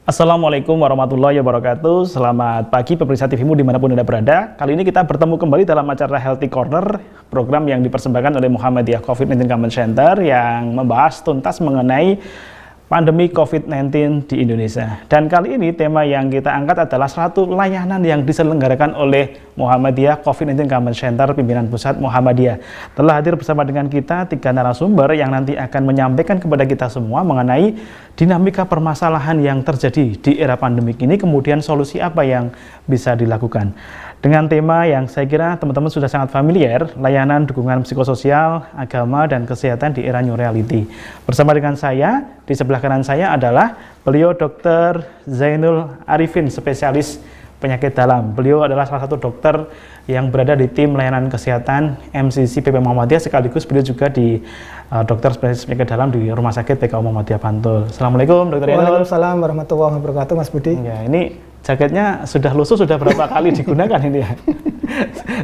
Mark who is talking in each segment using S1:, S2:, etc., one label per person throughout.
S1: Assalamualaikum warahmatullahi wabarakatuh. Selamat pagi pemirsa TVmu dimanapun Anda berada. Kali ini kita bertemu kembali dalam acara Healthy Corner, program yang dipersembahkan oleh Muhammadiyah COVID-19 Command Center yang membahas tuntas mengenai pandemi COVID-19 di Indonesia. Dan kali ini tema yang kita angkat adalah suatu layanan yang diselenggarakan oleh Muhammadiyah COVID-19 Command Center Pimpinan Pusat Muhammadiyah. Telah hadir bersama dengan kita 3 narasumber yang nanti akan menyampaikan kepada kita semua mengenai dinamika permasalahan yang terjadi di era pandemik ini, kemudian solusi apa yang bisa dilakukan. Dengan tema yang saya kira teman-teman sudah sangat familiar, layanan dukungan psikososial, agama, dan kesehatan di era new reality. Bersama dengan saya, di sebelah kanan saya adalah beliau Dr. Zainul Arifin, spesialis penyakit dalam. Beliau adalah salah satu dokter yang berada di tim layanan kesehatan MCC PP Muhammadiyah, sekaligus beliau juga di dokter spesialis penyakit dalam di Rumah Sakit PKU Muhammadiyah Bantul. Assalamualaikum Dr. Zainul.
S2: Waalaikumsalam warahmatullahi wabarakatuh, Mas Budi.
S1: Ya, ini jaketnya sudah lusuh, sudah berapa kali digunakan ini ya?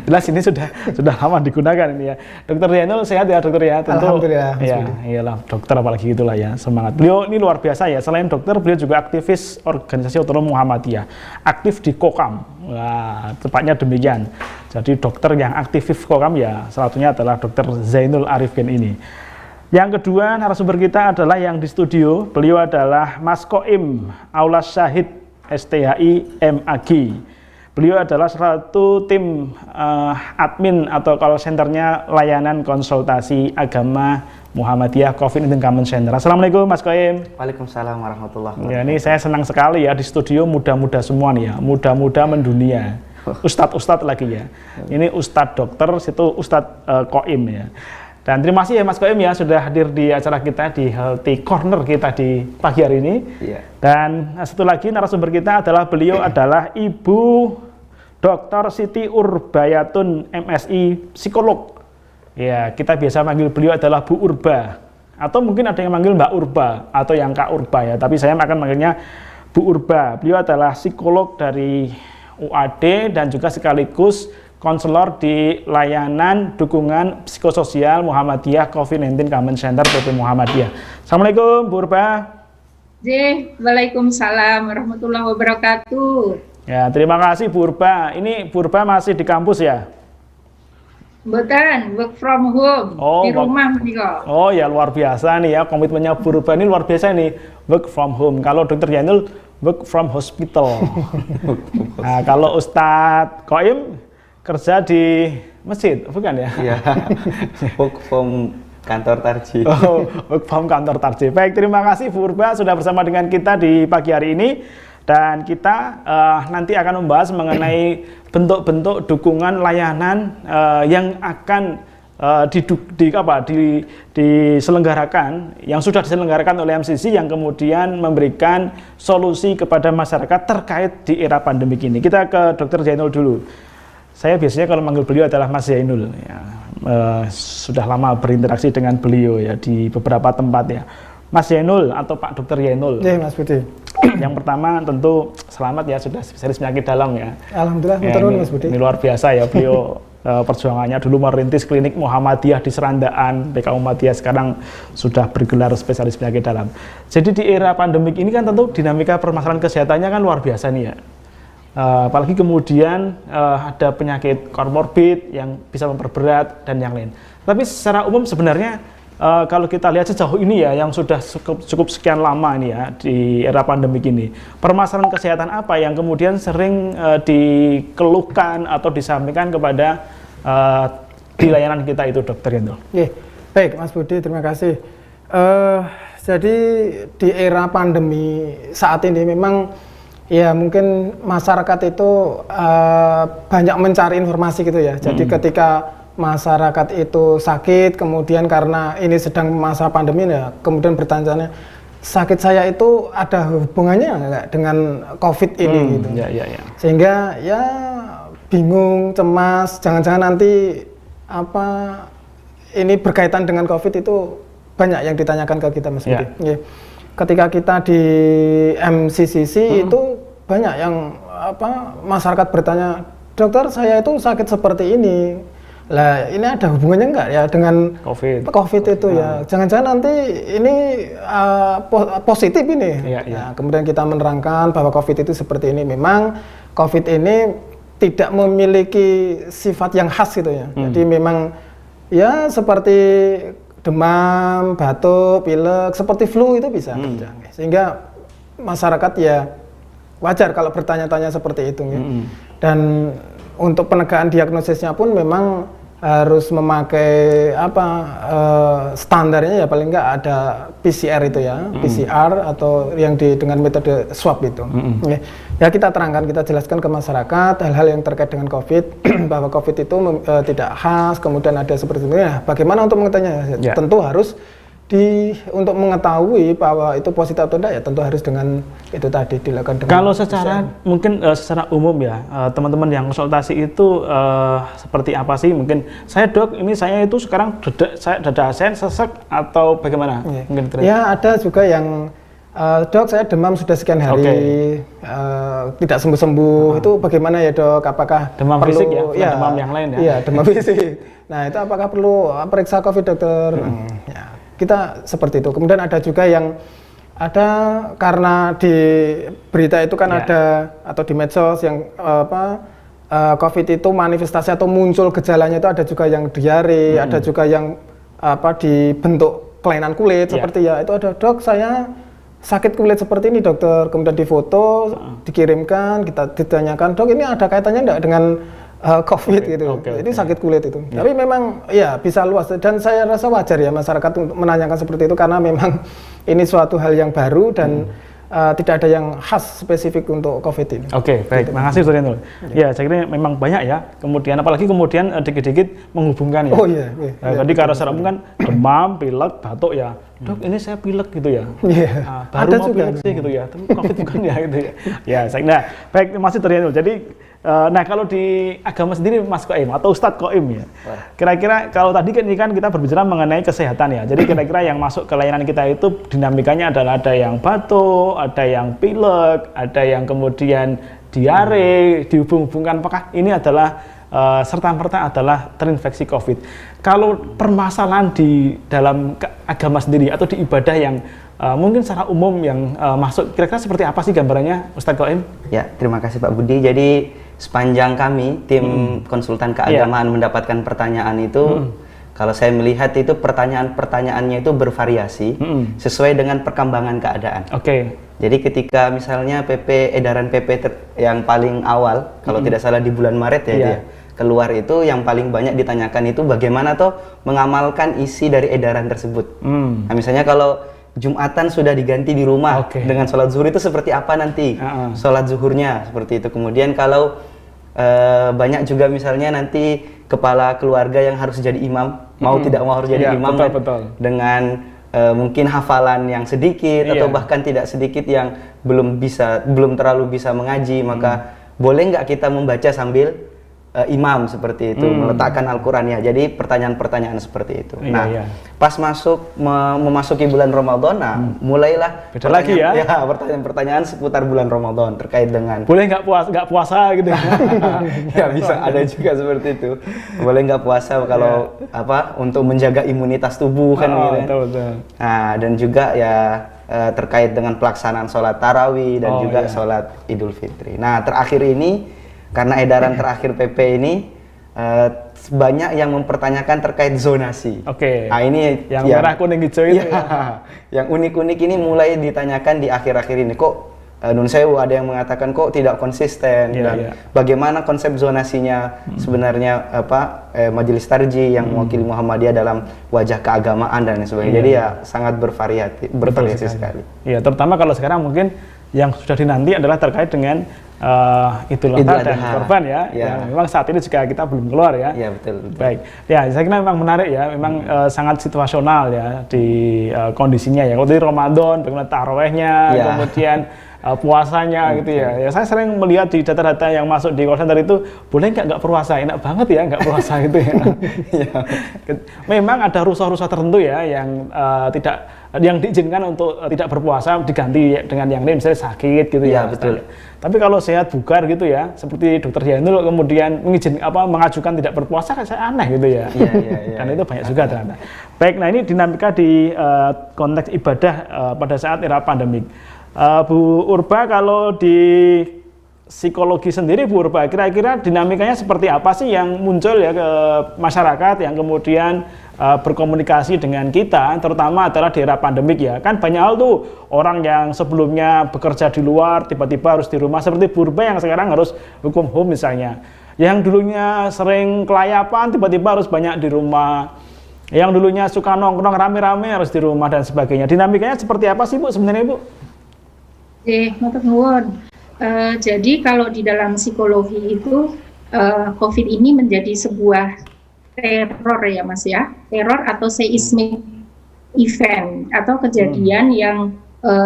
S1: Jelas ini sudah lama digunakan ini ya. Dokter Zainul sehat ya dokter ya? Tentu,
S2: Alhamdulillah.
S1: Ya, iyalah dokter apalagi itulah ya, semangat. Beliau ini luar biasa ya. Selain dokter, beliau juga aktivis organisasi otonom Muhammadiyah, aktif di Kokam. Wah, tepatnya demikian. Jadi dokter yang aktif Kokam ya, salah satunya adalah Dokter Zainul Arifin ini. Yang kedua narasumber kita adalah yang di studio. Beliau adalah Mas Koim Aulas Syahid STHI MAG. Beliau adalah satu tim admin atau call centernya layanan konsultasi agama Muhammadiyah COVID-19 Command Center. Assalamualaikum Mas Koim.
S3: Waalaikumsalam warahmatullahi wabarakatuh.
S1: Ya, ini saya senang sekali ya di studio muda-muda semua nih ya, muda-muda mendunia. Ustadz-ustadz lagi ya. Ini ustadz dokter, situ ustadz Koim ya. Dan terima kasih ya Mas Koim ya sudah hadir di acara kita di Healthy Corner kita di pagi hari ini.
S3: Iya.
S1: Dan satu lagi narasumber kita adalah beliau adalah Ibu Dr. Siti Urbayatun MSI psikolog. Ya, kita biasa manggil beliau adalah Bu Urba. Atau mungkin ada yang manggil Mbak Urba atau yang Kak Urba ya, tapi saya akan manggilnya Bu Urba. Beliau adalah psikolog dari UAD dan juga sekaligus konselor di layanan dukungan psikososial Muhammadiyah COVID-19 Command Center PP Muhammadiyah. Assalamualaikum Bu Urba.
S4: Waalaikumsalam warahmatullahi wabarakatuh.
S1: Ya, terima kasih Bu Urba. Ini Bu Urba masih di kampus ya?
S4: Bukan, work from home, di rumah menikah.
S1: Oh ya, luar biasa nih ya, komitmennya Bu Urba ini luar biasa nih, work from home. Kalau Dokter Zainul work from hospital. Nah, kalau Ustadz Koim kerja di masjid, bukan ya?
S3: Iya, work from kantor Tarji.
S1: Oh, work from kantor Tarji. Baik, terima kasih Bu Urba sudah bersama dengan kita di pagi hari ini. Dan kita nanti akan membahas mengenai bentuk-bentuk dukungan layanan yang akan diselenggarakan, yang sudah diselenggarakan oleh MCC yang kemudian memberikan solusi kepada masyarakat terkait di era pandemik ini. Kita ke Dokter Zainul dulu. Saya biasanya kalau manggil beliau adalah Mas Zainul. Ya. Sudah lama berinteraksi dengan beliau ya di beberapa tempat ya. Mas Zainul atau Pak Dokter Zainul.
S2: Ya, Mas Budi.
S1: Yang pertama tentu selamat ya sudah spesialis penyakit dalam ya.
S2: Alhamdulillah,
S1: ya,
S2: Mas Budi.
S1: Ini luar biasa ya beliau perjuangannya dulu merintis klinik Muhammadiyah di Serandaan, PKU Muhammadiyah, sekarang sudah bergelar spesialis penyakit dalam. Jadi di era pandemik ini kan tentu dinamika permasalahan kesehatannya kan luar biasa nih ya. Apalagi kemudian ada penyakit komorbid yang bisa memperberat dan yang lain. Tapi secara umum sebenarnya kalau kita lihat sejauh ini ya, yang sudah cukup sekian lama ini ya di era pandemik ini, permasalahan kesehatan apa yang kemudian sering dikeluhkan atau disampaikan kepada di layanan kita itu dokter itu?
S2: Baik Mas Budi, terima kasih. Jadi di era pandemi saat ini memang ya mungkin masyarakat itu banyak mencari informasi gitu ya. Jadi ketika masyarakat itu sakit, kemudian karena ini sedang masa pandemi ya, kemudian bertanya, sakit saya itu ada hubungannya nggak dengan COVID ini gitu.
S1: Ya.
S2: Sehingga ya bingung, cemas, jangan-jangan nanti ini berkaitan dengan COVID itu banyak yang ditanyakan ke kita Mas Budi. Ya. Ketika kita di MCCC itu banyak yang masyarakat bertanya, dokter saya itu sakit seperti ini, Lah ini ada hubungannya enggak ya dengan COVID itu ya? Jangan-jangan nanti ini positif ini. Nah, kemudian kita menerangkan bahwa COVID itu seperti ini. Memang COVID ini tidak memiliki sifat yang khas gitu ya. Jadi memang ya seperti demam, batuk, pilek, seperti flu itu bisa kerja. Sehingga masyarakat ya wajar kalau bertanya-tanya seperti itu. Dan untuk penegakan diagnosisnya pun memang harus memakai standarnya ya paling enggak ada PCR itu ya, PCR atau yang dengan metode swab itu. Ya kita terangkan, kita jelaskan ke masyarakat hal-hal yang terkait dengan COVID bahwa COVID itu tidak khas, kemudian ada seperti itu. Ya, bagaimana untuk mengetahuinya? Ya. Tentu harus untuk mengetahui bahwa itu positif atau tidak ya tentu harus dengan itu tadi dilakukan dengan
S1: kalau secara mungkin secara umum ya teman-teman yang konsultasi itu seperti apa sih? Mungkin saya dok ini saya itu sekarang dada saya sesek atau bagaimana? Mungkin
S2: ya ada juga yang dok saya demam sudah sekian hari tidak sembuh-sembuh itu bagaimana ya dok? Apakah
S1: demam
S2: perlu
S1: fisik ya demam yang lain ya?
S2: Iya demam fisik. Nah itu apakah perlu periksa COVID dokter? Ya. Kita seperti itu. Kemudian ada juga yang karena di berita itu kan ada atau di medsos yang COVID itu manifestasi atau muncul gejalanya itu ada juga yang diare, ada juga yang dibentuk kelainan kulit seperti ya itu ada dok saya sakit kulit seperti ini dokter, kemudian difoto dikirimkan, kita ditanyakan dok ini ada kaitannya enggak dengan COVID gitu, ini sakit kulit itu. Tapi memang ya bisa luas dan saya rasa wajar ya masyarakat untuk menanyakan seperti itu karena memang ini suatu hal yang baru dan tidak ada yang khas spesifik untuk COVID ini.
S1: Oke, baik. Terima kasih Dr. Nul. Ya, saya kira memang banyak ya. Kemudian apalagi kemudian dikit-dikit menghubungkan ya.
S2: Oh iya.
S1: Tadi kalau secara umum kan demam, pilek, batuk ya. Dok, ini saya pilek gitu ya. Baru
S2: ada
S1: mau
S2: juga
S1: pilek sih gitu ya. Tapi COVID bukan ya gitu ya. Ya, saya kira baik masih Dr. Nul. Jadi nah kalau di agama sendiri Mas Koim atau Ustadz Koim ya, kira-kira kalau tadi kan ini kan kita berbicara mengenai kesehatan ya, jadi kira-kira yang masuk ke layanan kita itu dinamikanya adalah ada yang batuk, ada yang pilek, ada yang kemudian diare, dihubung-hubungkan apakah ini adalah serta-merta adalah terinfeksi COVID. Kalau permasalahan di dalam agama sendiri atau di ibadah yang mungkin secara umum yang masuk, kira-kira seperti apa sih gambarannya Ustadz Koim?
S3: Ya, terima kasih Pak Budi. Jadi sepanjang kami tim konsultan keagamaan mendapatkan pertanyaan itu, kalau saya melihat itu pertanyaannya itu bervariasi sesuai dengan perkembangan keadaan. Jadi ketika misalnya edaran PP yang paling awal, kalau tidak salah di bulan Maret ya, dia keluar itu yang paling banyak ditanyakan itu bagaimana toh mengamalkan isi dari edaran tersebut. Nah, misalnya kalau Jumatan sudah diganti di rumah dengan sholat zuhur itu seperti apa nanti sholat zuhurnya seperti itu. Kemudian kalau banyak juga misalnya nanti kepala keluarga yang harus jadi imam, mau tidak mau harus jadi imam dengan mungkin hafalan yang sedikit atau bahkan tidak sedikit yang belum terlalu bisa mengaji, maka boleh nggak kita membaca sambil imam seperti itu, meletakkan Al-Quran ya. Jadi pertanyaan-pertanyaan seperti itu. Pas memasuki bulan Ramadan, mulailah
S1: lagi ya
S3: pertanyaan-pertanyaan seputar bulan Ramadan terkait dengan
S1: boleh nggak puasa gitu
S3: ya bisa ada juga seperti itu. Boleh nggak puasa kalau untuk menjaga imunitas tubuh kan gitu. Nah, dan juga ya terkait dengan pelaksanaan sholat tarawih dan juga sholat Idul Fitri. Nah, terakhir ini karena edaran terakhir PP ini banyak yang mempertanyakan terkait zonasi.
S1: Nah, ini yang merah kuning hijau itu
S3: yang unik-unik ini mulai ditanyakan di akhir-akhir ini. Kok nun sewu ada yang mengatakan kok tidak konsisten dan bagaimana konsep zonasinya sebenarnya Majelis Tarjih yang mewakili Muhammadiyah dalam wajah keagamaan dan sebagainya. Jadi ya sangat bervariasi sekali. Iya,
S1: terutama kalau sekarang mungkin yang sudah dinanti adalah terkait dengan Idul Adha dan korban ya, yang memang saat ini juga kita belum keluar ya.
S3: Iya betul.
S1: Baik, ya saya kira memang menarik ya, memang sangat situasional ya di kondisinya ya. Kalau di Ramadan, bagaimana tarawehnya, kemudian puasanya gitu ya. Ya saya sering melihat di data-data yang masuk di call center itu, boleh nggak puasa, enak banget ya nggak puasa gitu ya. Memang ada rusuh-rusuh tertentu ya yang tidak yang diizinkan untuk tidak berpuasa diganti dengan yang lain, misalnya sakit gitu ya.
S3: Betul.
S1: Tapi kalau sehat bugar gitu ya, seperti Dokter Yanul kemudian mengajukan tidak berpuasa, kan saya aneh gitu ya. Dan itu banyak juga ternyata. Baik, nah ini dinamika di konteks ibadah pada saat era pandemik. Bu Urba, kalau di psikologi sendiri Bu Urba, kira-kira dinamikanya seperti apa sih yang muncul ya ke masyarakat yang kemudian berkomunikasi dengan kita, terutama adalah di era pandemik ya. Kan banyak hal tuh, orang yang sebelumnya bekerja di luar tiba-tiba harus di rumah, seperti Bu Urba yang sekarang harus hukum home misalnya. Yang dulunya sering kelayapan tiba-tiba harus banyak di rumah. Yang dulunya suka nongkrong rame-rame harus di rumah dan sebagainya. Dinamikanya seperti apa sih Bu sebenarnya Bu?
S4: Matur nuwun. Jadi kalau di dalam psikologi itu COVID ini menjadi sebuah teror ya Mas ya, teror atau seismic event atau kejadian yang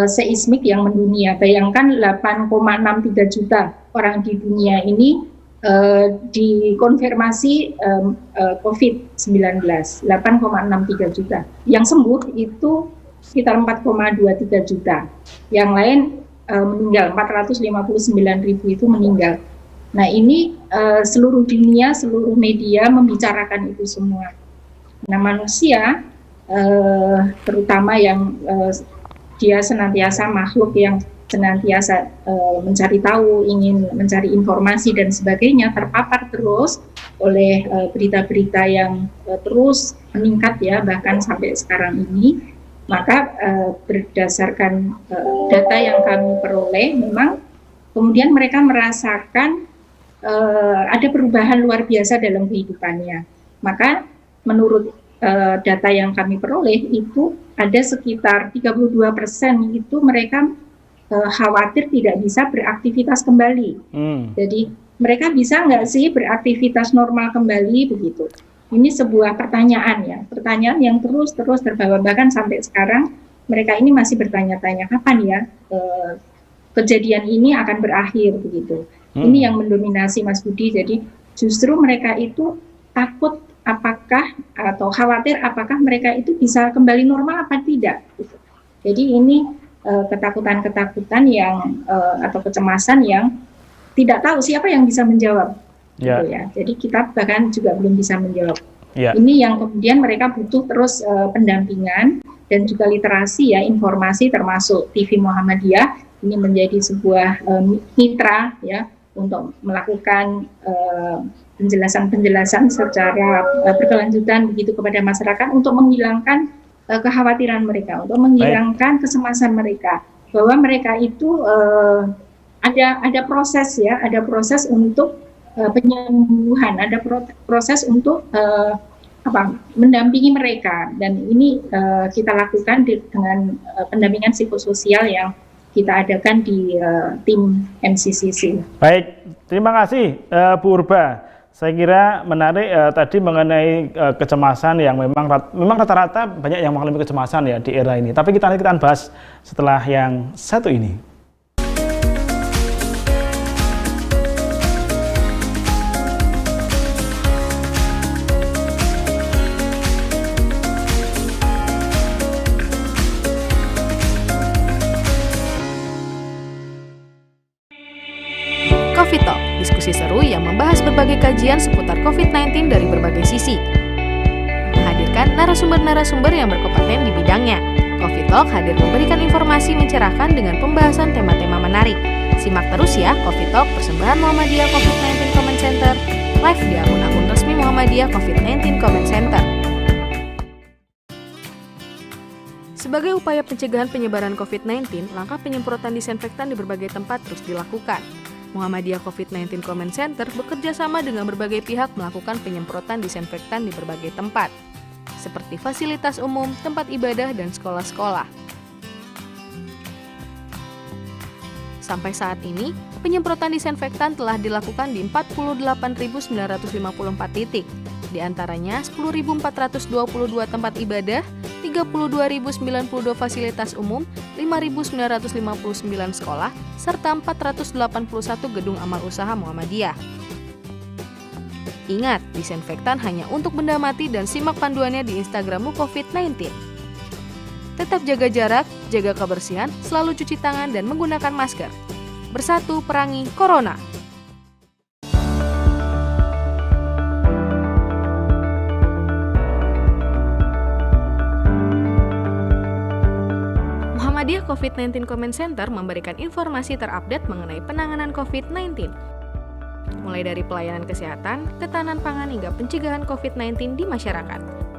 S4: seismik yang mendunia. Bayangkan 8,63 juta orang di dunia ini dikonfirmasi COVID-19, 8,63 juta. Yang sembuh itu sekitar 4,23 juta. Yang lain meninggal, 459.000 itu meninggal. Nah ini seluruh dunia, seluruh media membicarakan itu semua. Nah manusia, terutama yang dia senantiasa makhluk yang senantiasa mencari tahu, ingin mencari informasi dan sebagainya, terpapar terus oleh berita-berita yang terus meningkat ya, bahkan sampai sekarang ini. Maka berdasarkan data yang kami peroleh, memang kemudian mereka merasakan ada perubahan luar biasa dalam kehidupannya. Maka menurut data yang kami peroleh itu ada sekitar 32% itu mereka khawatir tidak bisa beraktivitas kembali. Jadi mereka bisa nggak sih beraktivitas normal kembali begitu? Ini sebuah pertanyaan ya, pertanyaan yang terus terbawa, bahkan sampai sekarang mereka ini masih bertanya-tanya kapan ya kejadian ini akan berakhir begitu. Ini yang mendominasi Mas Budi. Jadi justru mereka itu takut apakah atau khawatir apakah mereka itu bisa kembali normal apa tidak. Gitu. Jadi ini ketakutan-ketakutan yang atau kecemasan yang tidak tahu siapa yang bisa menjawab. Gitu ya. Jadi kita bahkan juga belum bisa menjawab. Ini yang kemudian mereka butuh terus pendampingan dan juga literasi ya, informasi termasuk TV Muhammadiyah ini menjadi sebuah mitra ya untuk melakukan penjelasan-penjelasan secara berkelanjutan begitu kepada masyarakat untuk menghilangkan kekhawatiran mereka, untuk menghilangkan kecemasan mereka bahwa mereka itu ada proses ya, ada proses untuk penyembuhan, ada proses untuk mendampingi mereka, dan ini kita lakukan dengan pendampingan psikososial yang kita adakan di tim MCCC.
S1: Baik, terima kasih Bu Urba. Saya kira menarik tadi mengenai kecemasan yang memang rata-rata banyak yang mengalami kecemasan ya di era ini. Tapi kita akan bahas setelah yang satu ini.
S5: Coffee Talk, diskusi seru yang membahas berbagai kajian seputar COVID-19 dari berbagai sisi. Menghadirkan narasumber-narasumber yang berkompeten di bidangnya. Coffee Talk hadir memberikan informasi mencerahkan dengan pembahasan tema-tema menarik. Simak terus ya Coffee Talk persembahan Muhammadiyah COVID-19 Comment Center, live di akun-akun resmi Muhammadiyah COVID-19 Comment Center. Sebagai upaya pencegahan penyebaran COVID-19, langkah penyemprotan disinfektan di berbagai tempat terus dilakukan. Muhammadiyah COVID-19 Comment Center bekerja sama dengan berbagai pihak melakukan penyemprotan disinfektan di berbagai tempat, seperti fasilitas umum, tempat ibadah, dan sekolah-sekolah. Sampai saat ini, penyemprotan disinfektan telah dilakukan di 48.954 titik, di antaranya 10.422 tempat ibadah, 32.092 fasilitas umum, 5.959 sekolah, serta 481 gedung amal usaha Muhammadiyah. Ingat, disinfektan hanya untuk benda mati dan simak panduannya di Instagrammu COVID-19. Tetap jaga jarak, jaga kebersihan, selalu cuci tangan dan menggunakan masker. Bersatu perangi Corona. Muhammadiyah COVID-19 Comment Center memberikan informasi terupdate mengenai penanganan COVID-19. Mulai dari pelayanan kesehatan, ketahanan pangan hingga pencegahan COVID-19 di masyarakat.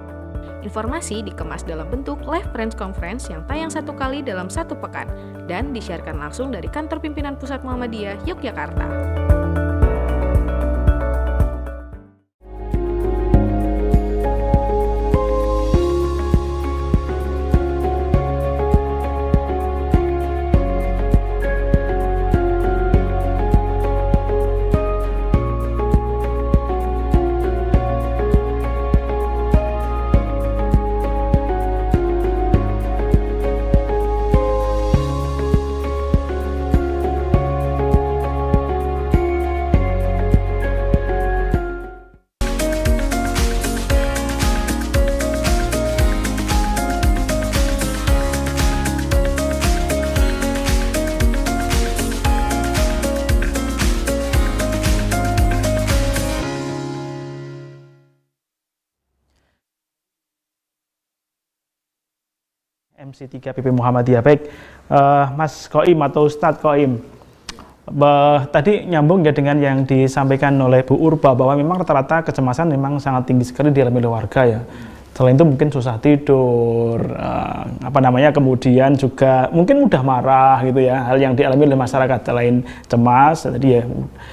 S5: Informasi dikemas dalam bentuk live press conference yang tayang 1 kali dalam 1 pekan dan disiarkan langsung dari kantor pimpinan Pusat Muhammadiyah Yogyakarta.
S1: MC3 PP Muhammadiyah. Baik, Mas Qoim atau Ustadz Qoim, tadi nyambung ya dengan yang disampaikan oleh Bu Urba bahwa memang rata-rata kecemasan memang sangat tinggi sekali dialami oleh warga ya. Selain itu mungkin susah tidur, kemudian juga mungkin mudah marah gitu ya, hal yang dialami oleh masyarakat. Selain cemas, tadi ya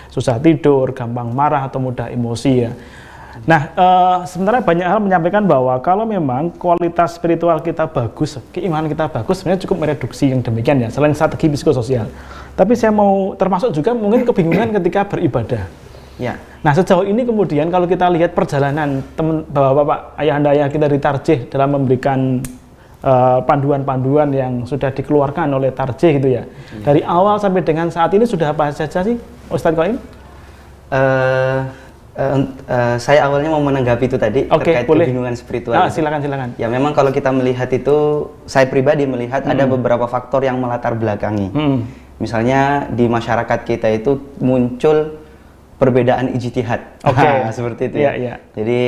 S1: susah tidur, gampang marah atau mudah emosi ya. Nah, sementara banyak hal menyampaikan bahwa kalau memang kualitas spiritual kita bagus, keimanan kita bagus, sebenarnya cukup mereduksi yang demikian ya, selain strategi psikososial. Tapi saya mau termasuk juga mungkin kebingungan ketika beribadah.
S3: Ya.
S1: Nah, sejauh ini kemudian kalau kita lihat perjalanan bapak-bapak, ayah-ayah kita di Tarjih dalam memberikan panduan-panduan yang sudah dikeluarkan oleh Tarjih gitu ya. Dari awal sampai dengan saat ini sudah apa saja sih, Ustadz Qoim?
S3: Saya awalnya mau menanggapi itu tadi terkait kebingungan spiritual.
S1: Silakan.
S3: Ya memang kalau kita melihat itu, saya pribadi melihat ada beberapa faktor yang melatar belakangi. Misalnya di masyarakat kita itu muncul perbedaan ijtihad. Seperti itu ya. Yeah. Jadi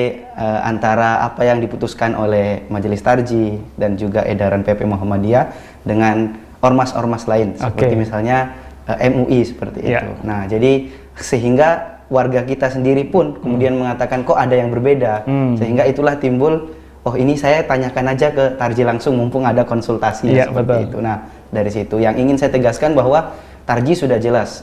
S3: antara apa yang diputuskan oleh Majelis Tarjih dan juga edaran PP Muhammadiyah dengan ormas-ormas lain, seperti misalnya MUI seperti itu. Nah, jadi sehingga warga kita sendiri pun kemudian mengatakan kok ada yang berbeda, sehingga itulah timbul, oh ini saya tanyakan aja ke Tarjih langsung mumpung ada konsultasi seperti itu. Nah, dari situ yang ingin saya tegaskan bahwa Tarjih sudah jelas,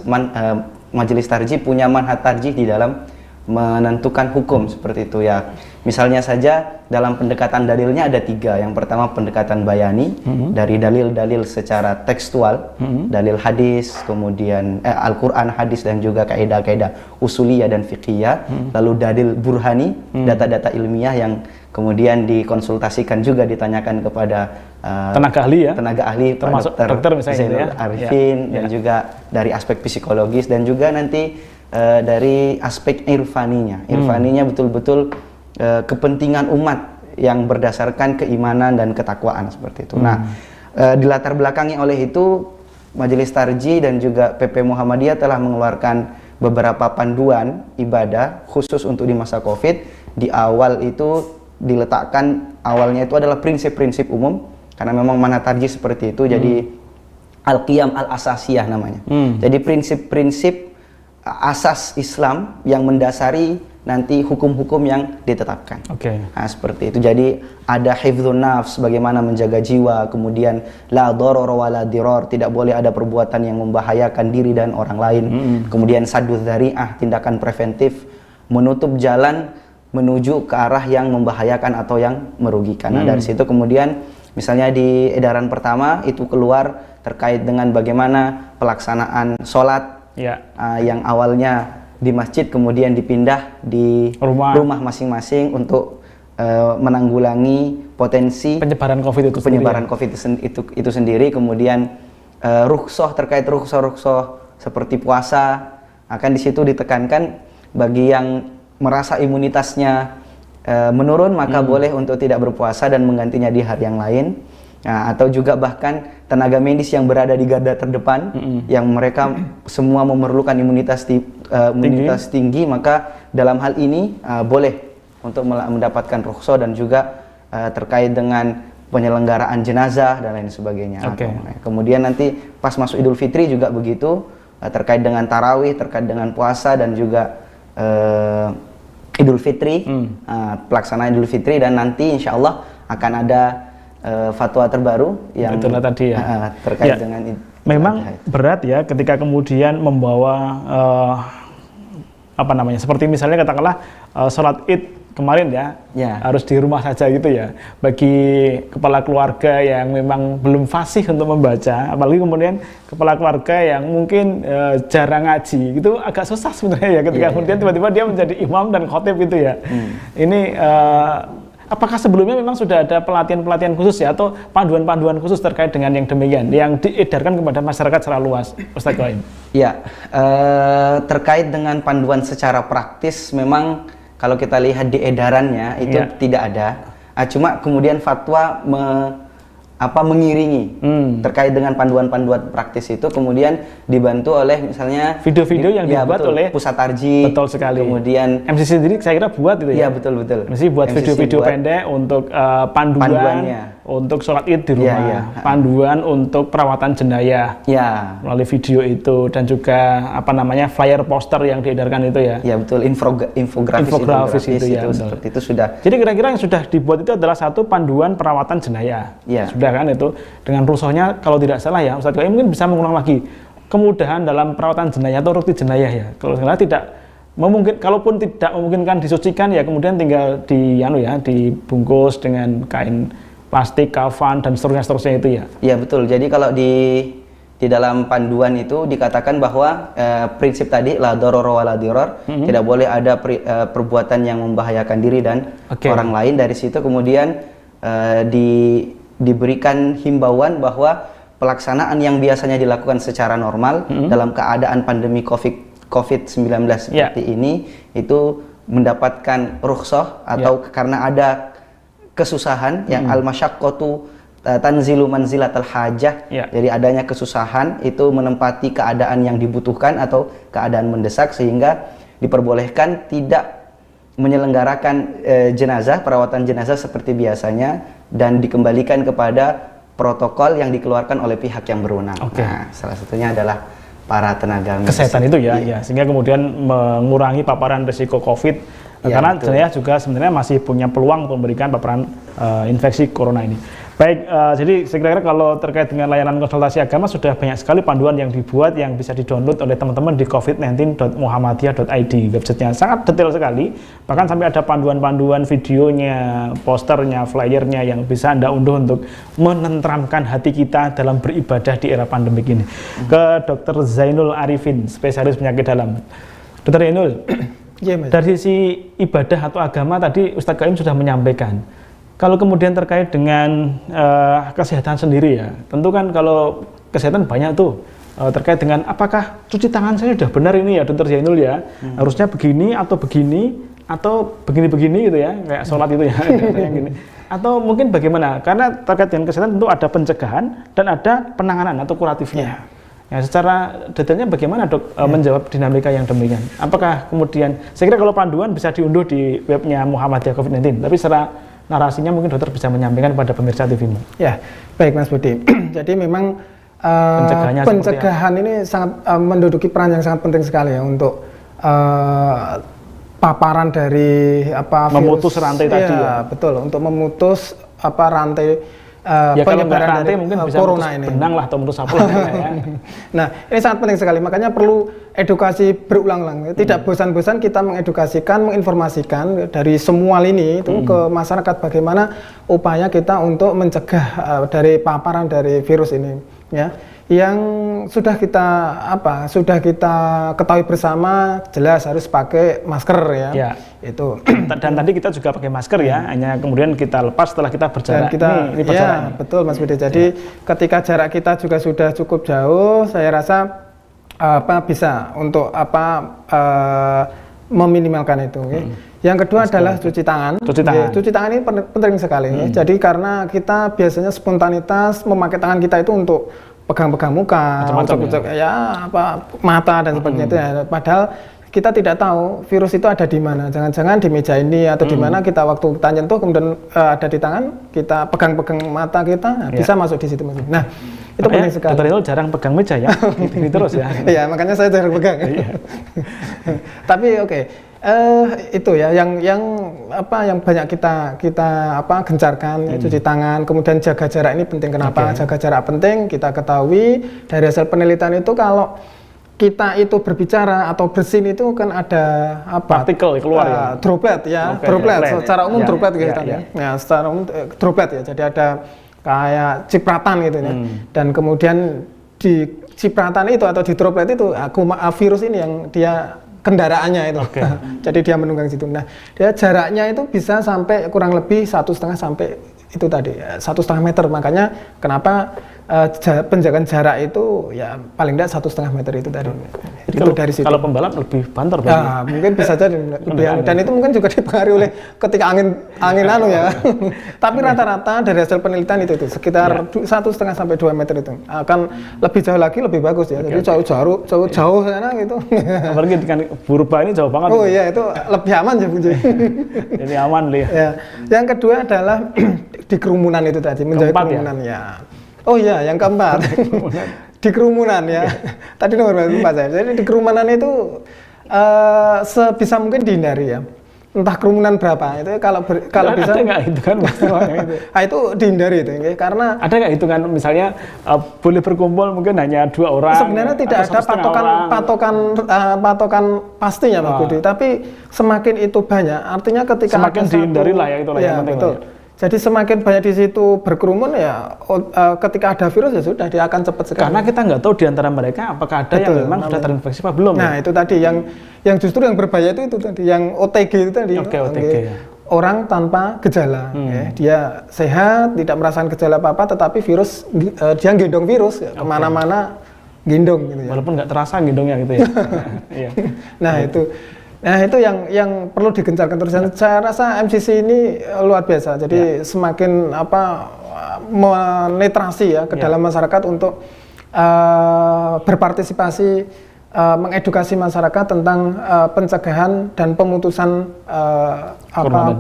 S3: Majelis Tarjih punya manhaj tarjih di dalam menentukan hukum seperti itu ya. Misalnya saja dalam pendekatan dalilnya ada 3. Yang pertama pendekatan bayani, dari dalil-dalil secara tekstual, dalil hadis, kemudian Al-Quran, hadis dan juga kaidah-kaidah usuliyah dan fiqhiyah. Lalu dalil burhani, data-data ilmiah yang kemudian dikonsultasikan juga ditanyakan kepada tenaga ahli
S1: termasuk dokter misalnya
S3: Arifin dan juga dari aspek psikologis dan juga nanti dari aspek irfaninya betul-betul kepentingan umat yang berdasarkan keimanan dan ketakwaan seperti itu. Nah, dilatar belakangi oleh itu Majelis Tarjih dan juga PP Muhammadiyah telah mengeluarkan beberapa panduan ibadah khusus untuk di masa Covid. Di awal itu diletakkan, awalnya itu adalah prinsip-prinsip umum karena memang manhaj tarjih seperti itu. Jadi al-qiyam al-asasiyah namanya. Jadi prinsip-prinsip asas Islam yang mendasari nanti hukum-hukum yang ditetapkan. Nah, seperti itu. Jadi ada hifdzun nafs, bagaimana menjaga jiwa, kemudian la dharara wa la dirar, tidak boleh ada perbuatan yang membahayakan diri dan orang lain. Kemudian sadduz dzari'ah, tindakan preventif, menutup jalan menuju ke arah yang membahayakan atau yang merugikan. Nah, dari situ kemudian misalnya di edaran pertama itu keluar terkait dengan bagaimana pelaksanaan sholat yang awalnya di masjid kemudian dipindah di rumah masing-masing untuk menanggulangi potensi penyebaran COVID itu sendiri. Kemudian rukhsah terkait rukhsah seperti puasa, akan di situ ditekankan bagi yang merasa imunitasnya menurun maka boleh untuk tidak berpuasa dan menggantinya di hari yang lain. atau juga bahkan tenaga medis yang berada di garda terdepan, yang mereka semua memerlukan imunitas tinggi, maka dalam hal ini boleh untuk mendapatkan rukhsah dan juga terkait dengan penyelenggaraan jenazah dan lain sebagainya. Kemudian nanti pas masuk Idul Fitri juga begitu, terkait dengan tarawih, terkait dengan puasa dan juga Idul Fitri, pelaksanaan Idul Fitri, dan nanti insya Allah akan ada fatwa terbaru yang
S1: tadi ya,
S3: terkait dengan
S1: memang berat ya ketika kemudian membawa seperti misalnya katakanlah sholat Id kemarin ya, harus di rumah saja gitu ya, bagi kepala keluarga yang memang belum fasih untuk membaca, apalagi kemudian kepala keluarga yang mungkin jarang ngaji, gitu agak susah sebenarnya ya ketika kemudian tiba-tiba dia menjadi imam dan khotib gitu ya. Ini apakah sebelumnya memang sudah ada pelatihan-pelatihan khusus ya, atau panduan-panduan khusus terkait dengan yang demikian yang diedarkan kepada masyarakat secara luas, Ustaz Qaim?
S3: Ya, terkait dengan panduan secara praktis memang kalau kita lihat di edarannya itu tidak ada. Cuma kemudian fatwa mengiringi terkait dengan panduan-panduan praktis itu, kemudian dibantu oleh misalnya
S1: video-video yang dibuat oleh
S3: Pusat Tarjih.
S1: Betul sekali.
S3: Kemudian
S1: MCC sendiri saya kira buat itu ya.
S3: Iya, betul.
S1: MCC buat video-video pendek untuk panduannya untuk sholat Id di rumah, panduan untuk perawatan jenayah melalui video itu, dan juga flyer poster yang diedarkan itu ya.
S3: Iya betul, infografis itu ya, seperti itu sudah.
S1: Jadi kira-kira yang sudah dibuat itu adalah satu panduan perawatan jenayah. Sudah kan itu, dengan rusuhnya kalau tidak salah ya, Ustaz Qaim mungkin bisa mengulang lagi kemudahan dalam perawatan jenayah atau rukti jenayah ya. Kalau salah tidak memungkinkan, kalaupun tidak memungkinkan disucikan ya kemudian tinggal dibungkus dengan kain plastik, kafan dan seterusnya itu ya. Iya
S3: betul. Jadi kalau di dalam panduan itu dikatakan bahwa prinsip tadi la darara wa la dirar, tidak boleh ada perbuatan yang membahayakan diri dan orang lain. Dari situ kemudian diberikan himbauan bahwa pelaksanaan yang biasanya dilakukan secara normal dalam keadaan pandemi COVID-19 seperti ini itu mendapatkan rukhsah atau karena ada kesusahan yang al-masyaqqatu tanzilu manzilatal hajah. Jadi adanya kesusahan itu menempati keadaan yang dibutuhkan atau keadaan mendesak, sehingga diperbolehkan tidak menyelenggarakan jenazah, perawatan jenazah seperti biasanya, dan dikembalikan kepada protokol yang dikeluarkan oleh pihak yang berwenang. Nah, salah satunya adalah para tenaga
S1: kesehatan itu ya, sehingga kemudian mengurangi paparan risiko COVID. Karena jenayah juga sebenarnya masih punya peluang untuk memberikan paparan infeksi corona ini. Baik, jadi saya kira kalau terkait dengan layanan konsultasi agama sudah banyak sekali panduan yang dibuat yang bisa di-download oleh teman-teman di covid19.muhammadiyah.id. Websitenya sangat detail sekali, bahkan sampai ada panduan-panduan videonya, posternya, flyernya yang bisa Anda unduh untuk menenteramkan hati kita dalam beribadah di era pandemik ini. Ke Dr. Zainul Arifin, spesialis penyakit dalam. Dr. Zainul, dari sisi ibadah atau agama tadi Ustaz Qaim sudah menyampaikan. Kalau kemudian terkait dengan kesehatan sendiri ya, tentu kan kalau kesehatan banyak tuh terkait dengan apakah cuci tangan saya sudah benar ini ya Dr. Zainul ya, harusnya begini atau begini gitu ya, kayak sholat itu ya, yang gini. Atau mungkin bagaimana? Karena terkait dengan kesehatan tentu ada pencegahan dan ada penanganan atau kuratifnya. Ya, secara detailnya bagaimana Dok menjawab dinamika yang demikian? Apakah kemudian, saya kira kalau panduan bisa diunduh di webnya Muhammadiyah COVID-19, tapi secara narasinya mungkin dokter bisa menyampaikan kepada pemirsa TV-mu.
S2: Ya, baik Mas Budi. Jadi memang pencegahan ini sangat menduduki peran yang sangat penting sekali ya untuk paparan dari
S1: memutus
S2: virus,
S1: rantai tadi ya.
S2: Betul, untuk memutus rantai
S1: penyebaran dari mungkin bisa corona ini. Benang lah atau menutup sapu ya.
S2: Nah, ini sangat penting sekali. Makanya perlu edukasi berulang-ulang. Tidak bosan-bosan kita mengedukasikan, menginformasikan dari semua lini itu ke masyarakat bagaimana upaya kita untuk mencegah dari paparan dari virus ini, ya. Yang sudah kita ketahui bersama, jelas harus pakai masker ya. Itu.
S1: Dan tadi kita juga pakai masker ya, hanya kemudian kita lepas setelah kita berjarak.
S2: Ini betul Mas Budi. Jadi ketika jarak kita juga sudah cukup jauh, saya rasa bisa untuk meminimalkan itu. Yang kedua adalah cuci tangan. Cuci tangan ini penting sekali. Jadi karena kita biasanya spontanitas memakai tangan kita itu untuk pegang-pegang muka, mata dan sebagainya itu ya. Padahal kita tidak tahu virus itu ada di mana. Jangan-jangan di meja ini atau di mana kita waktu kita nyentuh kemudian ada di tangan, kita pegang-pegang mata kita, bisa masuk di situ. Nah, itu penting sekali.
S1: Dokter Inul jarang pegang meja ya, ini terus ya.
S2: Iya, makanya saya jarang pegang. Tapi itu ya yang banyak kita gencarkan, cuci tangan, kemudian jaga jarak ini penting. Kenapa jaga jarak penting? Kita ketahui dari hasil penelitian itu kalau kita itu berbicara atau bersin itu kan ada
S1: partikel keluar ya,
S2: droplet ya, droplet secara umum droplet gitu ya. Nah, secara umum droplet ya. Jadi ada kayak cipratan gitu ya. Dan kemudian di cipratan itu atau di droplet itu virus ini yang dia kendaraannya itu. Jadi dia menunggang situ. Nah, dia jaraknya itu bisa sampai kurang lebih 1,5 sampai itu tadi 1,5 meter. Makanya kenapa penjagaan jarak itu ya paling tidak 1,5 meter itu tadi.
S1: Jadi
S2: itu dari situ.
S1: Kalau pembalap lebih banter
S2: ya, mungkin bisa jadi lebih dan itu mungkin juga dipengaruhi oleh ketika angin ya. Tapi rata-rata dari hasil penelitian itu sekitar 1,5 sampai 2 meter itu akan lebih jauh lagi lebih bagus ya. Jadi jauh sana gitu.
S1: Apalagi dengan Purba ini jauh banget.
S2: Oh iya, itu lebih aman ya Bunji.
S1: Ini aman lihat.
S2: Ya. Yang kedua adalah di kerumunan itu tadi, menjauhi kerumunan ya. Oh iya, yang keempat di kerumunan ya. Tadi nomor 4 saya. Jadi di kerumunan itu sebisa mungkin dihindari ya. Entah kerumunan berapa itu kalau bisa.
S1: Ada nggak hitungan masalahnya itu?
S2: Itu dihindari itu, karena
S1: ada nggak hitungan misalnya boleh berkumpul mungkin hanya 2 orang.
S2: Sebenarnya tidak ada patokan pastinya Pak Budi. Tapi semakin itu banyak, artinya ketika
S1: semakin dihindari lah ya itulah yang penting.
S2: Betul. Jadi semakin banyak di situ berkerumun ya, ketika ada virus ya sudah dia akan cepat sekali.
S1: Karena kita nggak tahu di antara mereka apakah ada yang memang sudah terinfeksi apa belum.
S2: Nah itu tadi yang justru yang berbahaya itu tadi yang OTG itu tadi.
S1: OTG. Ya.
S2: Orang tanpa gejala, dia sehat, tidak merasakan gejala apa-apa, tetapi virus dia gendong virus kemana-mana gendong. Gitu ya.
S1: Walaupun nggak terasa gendongnya gitu ya.
S2: Nah itu. Nah itu yang perlu digencarkan terus. Saya rasa MCC ini luar biasa. Jadi semakin menetrasi ya ke dalam masyarakat untuk berpartisipasi mengedukasi masyarakat tentang pencegahan dan pemutusan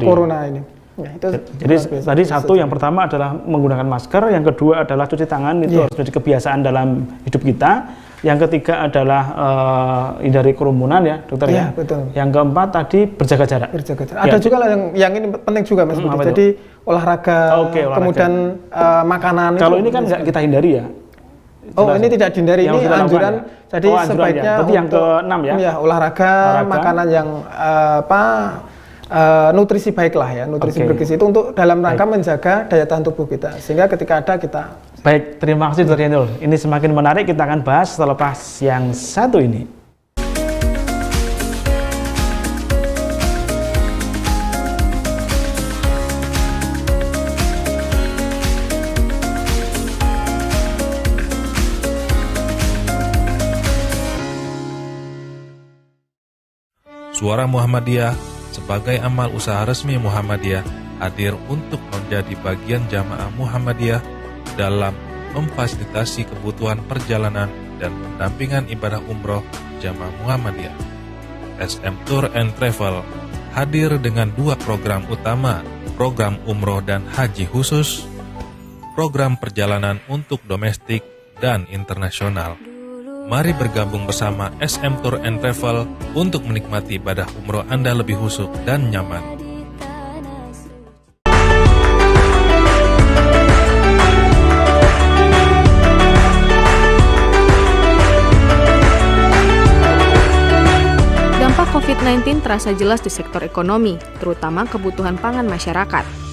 S2: corona ini. Ya, itu
S1: jadi tadi satu yang pertama adalah menggunakan masker, yang kedua adalah cuci tangan itu harus menjadi kebiasaan dalam hidup kita. Yang ketiga adalah hindari kerumunan ya dokter ya.
S2: Betul.
S1: Yang keempat tadi berjaga jarak.
S2: Ada juga lah yang ini penting juga Mas Budi. Jadi olahraga, kemudian makanan.
S1: Kalau ini kan nggak kita hindari ya.
S2: Ini tidak dihindari, ini anjuran. Ya? Jadi sebaiknya
S1: berarti yang ke-6 ya.
S2: Ya olahraga, makanan yang nutrisi baik lah ya, nutrisi bergizi itu untuk dalam rangka menjaga daya tahan tubuh kita sehingga ketika ada kita.
S1: Baik, terima kasih Dr. Inul. Ini semakin menarik, kita akan bahas selepas yang satu ini.
S6: Suara Muhammadiyah sebagai amal usaha resmi Muhammadiyah hadir untuk menjadi bagian jamaah Muhammadiyah dalam memfasilitasi kebutuhan perjalanan dan pendampingan ibadah umroh jamaah Muhammadiyah. SM Tour and Travel hadir dengan 2 program utama, program umroh dan haji khusus, program perjalanan untuk domestik dan internasional. Mari bergabung bersama SM Tour and Travel untuk menikmati ibadah umroh Anda lebih khusyuk dan nyaman.
S5: Dampak COVID-19 terasa jelas di sektor ekonomi, terutama kebutuhan pangan masyarakat.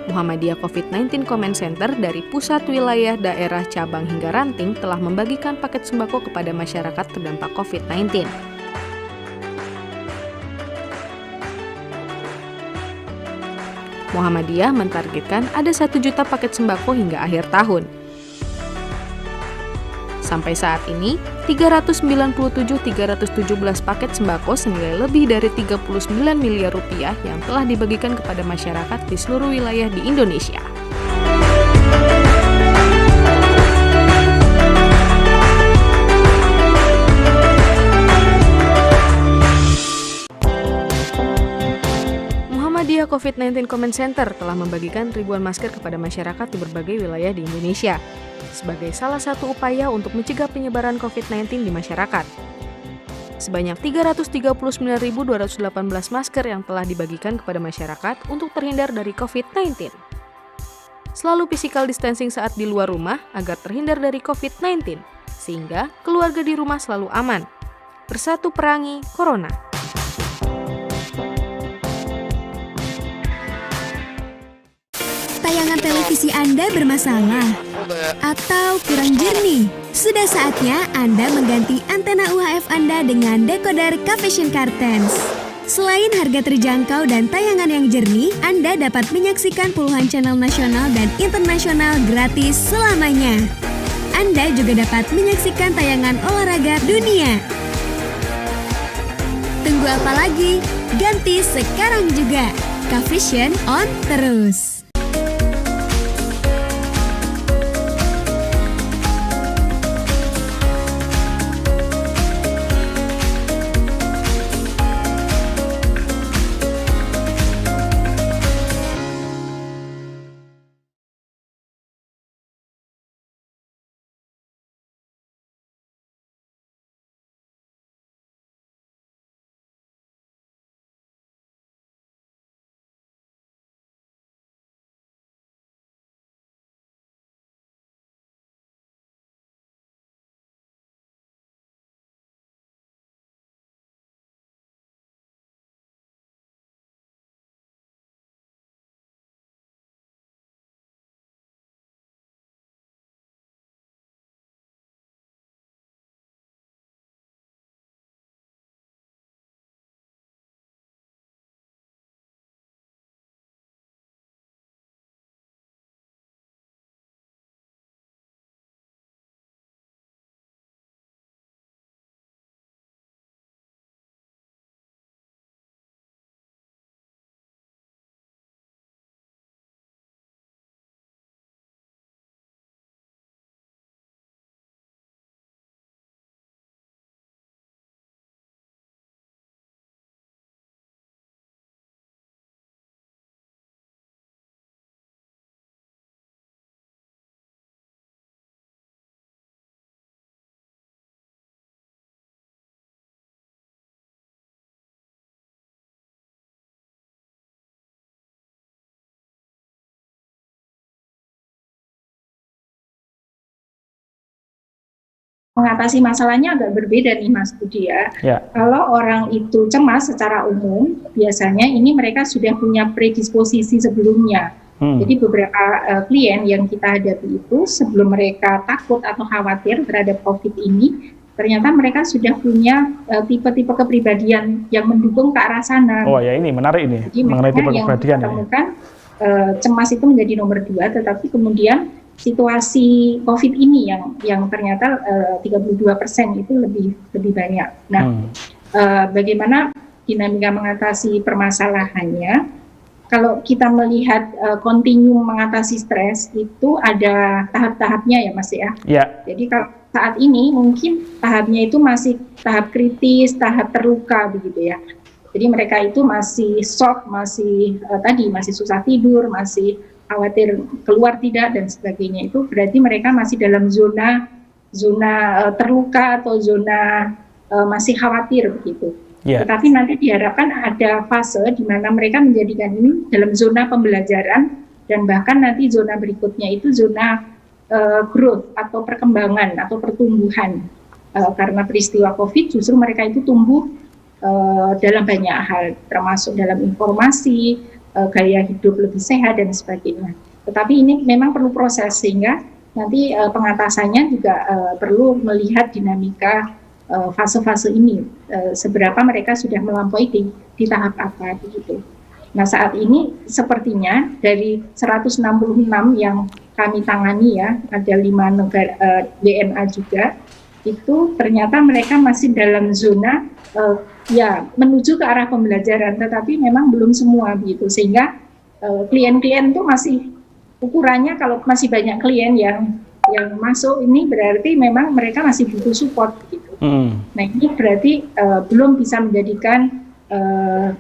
S5: Muhammadiyah COVID-19 Comment Center dari pusat, wilayah, daerah, cabang hingga ranting telah membagikan paket sembako kepada masyarakat terdampak COVID-19. Muhammadiyah mentargetkan ada 1 juta paket sembako hingga akhir tahun. Sampai saat ini, 397.317 paket sembako senilai lebih dari 39 miliar rupiah yang telah dibagikan kepada masyarakat di seluruh wilayah di Indonesia. Muhammadiyah COVID-19 Comment Center telah membagikan ribuan masker kepada masyarakat di berbagai wilayah di Indonesia sebagai salah satu upaya untuk mencegah penyebaran COVID-19 di masyarakat. Sebanyak 339.218 masker yang telah dibagikan kepada masyarakat untuk terhindar dari COVID-19. Selalu physical distancing saat di luar rumah agar terhindar dari COVID-19, sehingga keluarga di rumah selalu aman. Bersatu perangi Corona.
S7: Tayangan televisi Anda bermasalah atau kurang jernih? Sudah saatnya Anda mengganti antena UHF Anda dengan dekoder Cavision Cartens. Selain harga terjangkau dan tayangan yang jernih, Anda dapat menyaksikan puluhan channel nasional dan internasional gratis selamanya. Anda juga dapat menyaksikan tayangan olahraga dunia. Tunggu apa lagi? Ganti sekarang juga. Cavision on terus.
S4: Mengatasi masalahnya agak berbeda nih Mas Budi ya. Kalau orang itu cemas secara umum, biasanya ini mereka sudah punya predisposisi sebelumnya. Jadi beberapa klien yang kita hadapi itu sebelum mereka takut atau khawatir terhadap COVID ini, ternyata mereka sudah punya tipe-tipe kepribadian yang mendukung ke arah sana.
S1: Oh ya, ini menarik ini.
S4: Jadi
S1: mengenai tipe kepribadian
S4: ini. Cemas itu menjadi nomor 2, tetapi kemudian situasi COVID ini yang ternyata 32% itu lebih banyak. Nah, bagaimana dinamika mengatasi permasalahannya? Kalau kita melihat kontinum mengatasi stres itu ada tahap-tahapnya ya Mas ya. Jadi kalau saat ini mungkin tahapnya itu masih tahap kritis, tahap terluka begitu ya. Jadi mereka itu masih shock, masih susah tidur, masih khawatir keluar tidak dan sebagainya. Itu berarti mereka masih dalam zona terluka atau zona masih khawatir begitu. Tetapi nanti diharapkan ada fase di mana mereka menjadikan ini dalam zona pembelajaran dan bahkan nanti zona berikutnya itu zona growth atau perkembangan atau pertumbuhan. Karena peristiwa COVID justru mereka itu tumbuh dalam banyak hal, termasuk dalam informasi, gaya hidup lebih sehat dan sebagainya. Tetapi ini memang perlu proses sehingga nanti pengatasannya juga perlu melihat dinamika fase-fase ini, seberapa mereka sudah melampaui di tahap apa begitu. Nah saat ini sepertinya dari 166 yang kami tangani ya, ada 5 negara WNA juga, itu ternyata mereka masih dalam zona ya menuju ke arah pembelajaran, tetapi memang belum semua begitu, sehingga klien-klien itu masih ukurannya kalau masih banyak klien yang masuk ini berarti memang mereka masih butuh support gitu. Nah ini berarti belum bisa menjadikan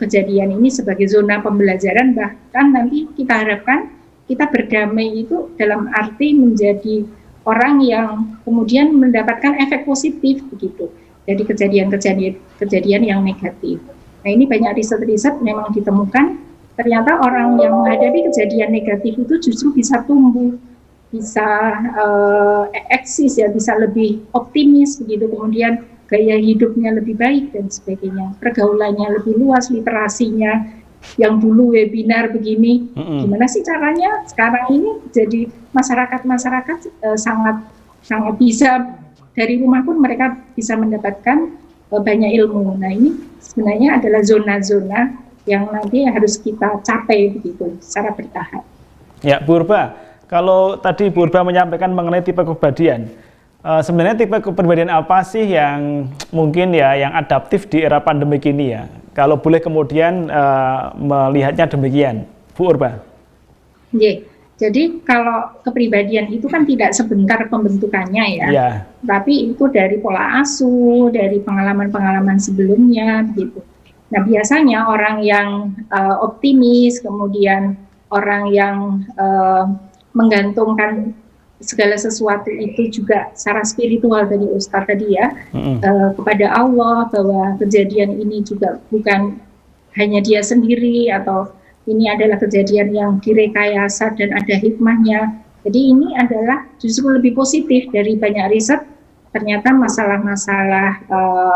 S4: kejadian ini sebagai zona pembelajaran, bahkan nanti kita harapkan kita berdamai itu dalam arti menjadi orang yang kemudian mendapatkan efek positif begitu dari kejadian yang negatif. Nah ini banyak riset-riset memang ditemukan ternyata orang yang menghadapi kejadian negatif itu justru bisa tumbuh, bisa eksis ya, bisa lebih optimis begitu, kemudian gaya hidupnya lebih baik dan sebagainya, pergaulannya lebih luas, literasinya yang dulu webinar begini, gimana sih caranya sekarang ini jadi masyarakat sangat bisa dari rumah pun mereka bisa mendapatkan banyak ilmu. Nah ini sebenarnya adalah zona-zona yang nanti harus kita capai begitu secara bertahap.
S1: Ya, Bu Urba, kalau tadi Bu Urba menyampaikan mengenai tipe kepribadian, sebenarnya tipe kepribadian apa sih yang mungkin ya yang adaptif di era pandemi ini ya? Kalau boleh kemudian melihatnya demikian, Bu Urba.
S4: Yeah. Jadi kalau kepribadian itu kan tidak sebentar pembentukannya ya, tapi itu dari pola asuh, dari pengalaman-pengalaman sebelumnya gitu. Nah biasanya orang yang optimis, kemudian orang yang menggantungkan segala sesuatu itu juga secara spiritual dari Ustadz tadi ya, kepada Allah, bahwa kejadian ini juga bukan hanya dia sendiri atau ini adalah kejadian yang direkayasa dan ada hikmahnya. Jadi ini adalah justru lebih positif dari banyak riset. Ternyata masalah-masalah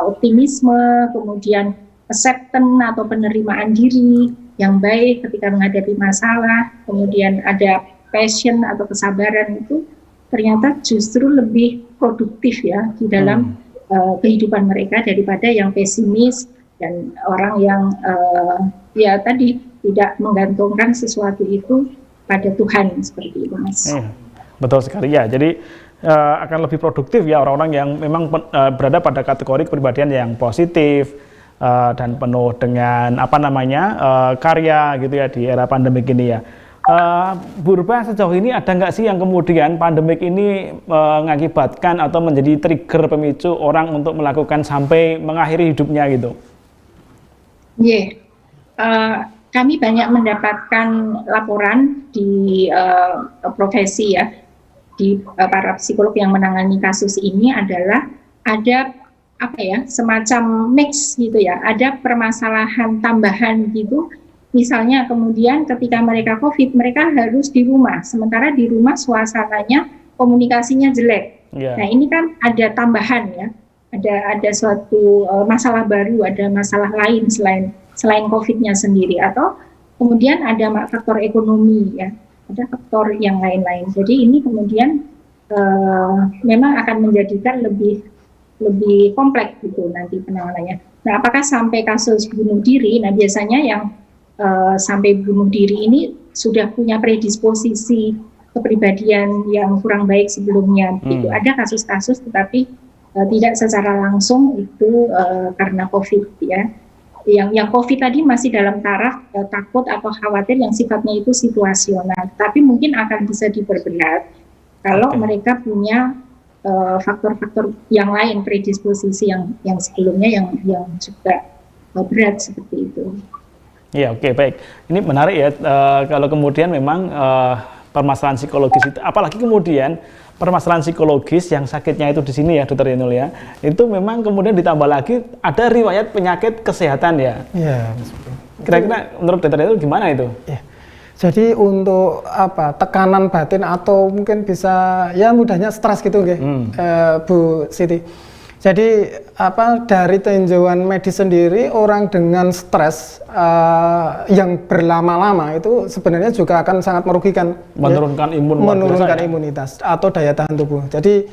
S4: optimisme, kemudian acceptance atau penerimaan diri yang baik ketika menghadapi masalah, kemudian ada passion atau kesabaran itu ternyata justru lebih produktif ya di dalam kehidupan mereka daripada yang pesimis dan orang yang ya tadi tidak menggantungkan sesuatu itu pada Tuhan seperti itu, Mas.
S1: Betul sekali ya. Jadi akan lebih produktif ya orang-orang yang memang berada pada kategori kepribadian yang positif dan penuh dengan karya gitu ya di era pandemik ini ya. Bu Urba, sejauh ini ada nggak sih yang kemudian pandemik ini mengakibatkan atau menjadi trigger pemicu orang untuk melakukan sampai mengakhiri hidupnya gitu?
S4: Kami banyak mendapatkan laporan di profesi ya, di para psikolog yang menangani kasus ini adalah ada semacam mix gitu ya, ada permasalahan tambahan gitu. Misalnya kemudian ketika mereka COVID, mereka harus di rumah, sementara di rumah suasananya komunikasinya jelek. Nah ini kan ada tambahan ya, ada suatu masalah baru, ada masalah lain selain COVID-nya sendiri, atau kemudian ada faktor ekonomi ya, ada faktor yang lain-lain. Jadi ini kemudian memang akan menjadikan lebih kompleks gitu nanti penanganannya. Nah apakah sampai kasus bunuh diri? Nah biasanya yang sampai bunuh diri ini sudah punya predisposisi kepribadian yang kurang baik sebelumnya. Itu ada kasus-kasus tetapi tidak secara langsung itu karena COVID ya. Yang COVID tadi masih dalam taraf takut atau khawatir yang sifatnya itu situasional, tapi mungkin akan bisa diperberat kalau mereka punya faktor-faktor yang lain, predisposisi yang sebelumnya yang juga berat seperti itu.
S1: Ya, oke, baik. Ini menarik ya, kalau kemudian memang permasalahan psikologis itu, apalagi kemudian permasalahan psikologis yang sakitnya itu di sini ya, Dr. Yenul ya, itu memang kemudian ditambah lagi ada riwayat penyakit kesehatan ya. Iya. Kira-kira menurut Dr. Yenul gimana itu?
S2: Ya. Jadi untuk tekanan batin atau mungkin bisa ya mudahnya stres gitu Bu Siti. Jadi dari tinjauan medis sendiri, orang dengan stres yang berlama-lama itu sebenarnya juga akan sangat merugikan,
S1: menurunkan
S2: imunitas atau daya tahan tubuh. Jadi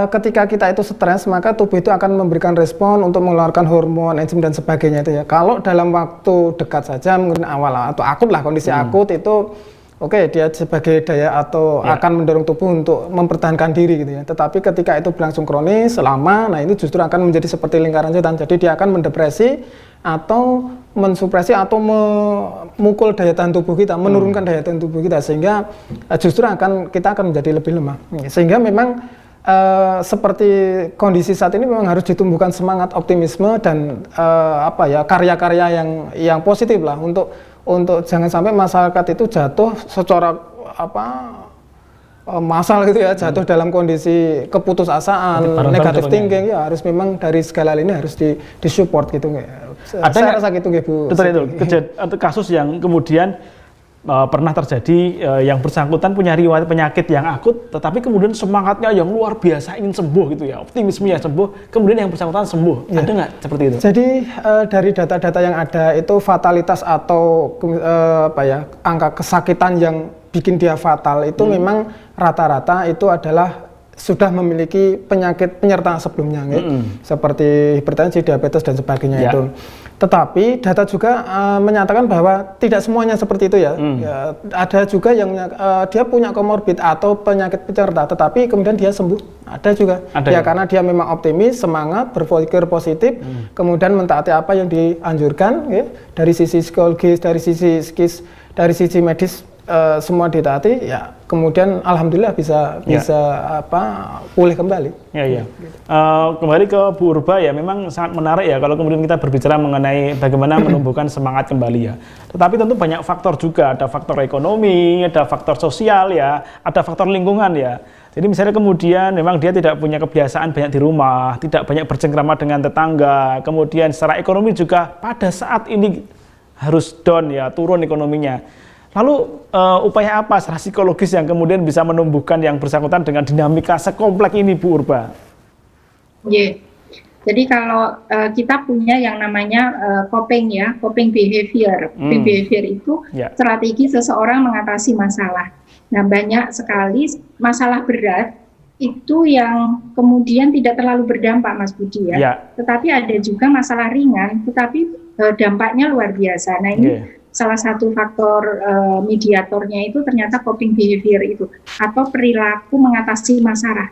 S2: ketika kita itu stres, maka tubuh itu akan memberikan respon untuk mengeluarkan hormon, enzim dan sebagainya itu ya. Kalau dalam waktu dekat saja, mungkin awal atau akut lah, kondisi akut itu oke, dia sebagai daya atau akan mendorong tubuh untuk mempertahankan diri gitu ya. Tetapi ketika itu berlangsung kronis lama, nah ini justru akan menjadi seperti lingkaran setan. Jadi dia akan mendepresi atau mensupresi atau memukul daya tahan tubuh kita, menurunkan daya tahan tubuh kita, sehingga justru kita akan menjadi lebih lemah. Sehingga memang seperti kondisi saat ini memang harus ditumbuhkan semangat optimisme dan karya-karya yang positif lah untuk jangan sampai masyarakat itu jatuh secara massal gitu ya, jatuh dalam kondisi keputusasaan, negatif thinking ya. Harus memang dari segala lini harus disupport gitu. Saya rasa gitu Bu.
S1: Betul itu kasus yang kemudian pernah terjadi, yang bersangkutan punya riwayat penyakit yang akut, tetapi kemudian semangatnya yang luar biasa ingin sembuh gitu ya, optimisme yang sembuh, kemudian yang bersangkutan sembuh. Ya. Ada nggak seperti itu?
S2: Jadi dari data-data yang ada itu fatalitas atau angka kesakitan yang bikin dia fatal itu memang rata-rata itu adalah sudah memiliki penyakit penyerta sebelumnya, seperti hipertensi, diabetes dan sebagainya itu. Tetapi data juga menyatakan bahwa tidak semuanya seperti itu ya. Ada juga yang dia punya komorbid atau penyakit penyerta, tetapi kemudian dia sembuh. Ada juga. Karena dia memang optimis, semangat, berpikir positif, kemudian mentaati apa yang dianjurkan, ya, dari sisi psikologis, dari sisi medis. Semua ditaati, ya kemudian alhamdulillah bisa pulih kembali.
S1: Kembali ke Bu Urba ya, memang sangat menarik ya kalau kemudian kita berbicara mengenai bagaimana menumbuhkan semangat kembali ya. Tetapi tentu banyak faktor juga, ada faktor ekonomi, ada faktor sosial ya, ada faktor lingkungan ya. Jadi misalnya kemudian memang dia tidak punya kebiasaan banyak di rumah, tidak banyak bercengkrama dengan tetangga, kemudian secara ekonomi juga pada saat ini harus down ya, turun ekonominya. Lalu upaya apa secara psikologis yang kemudian bisa menumbuhkan yang bersangkutan dengan dinamika sekompleks ini, Bu Urba?
S4: Jadi kalau kita punya yang namanya coping behavior. Coping behavior itu strategi seseorang mengatasi masalah. Nah, banyak sekali masalah berat itu yang kemudian tidak terlalu berdampak, Mas Budi ya. Tetapi ada juga masalah ringan, tetapi dampaknya luar biasa. Nah, ini salah satu faktor mediatornya itu ternyata coping behavior itu, atau perilaku mengatasi masalah.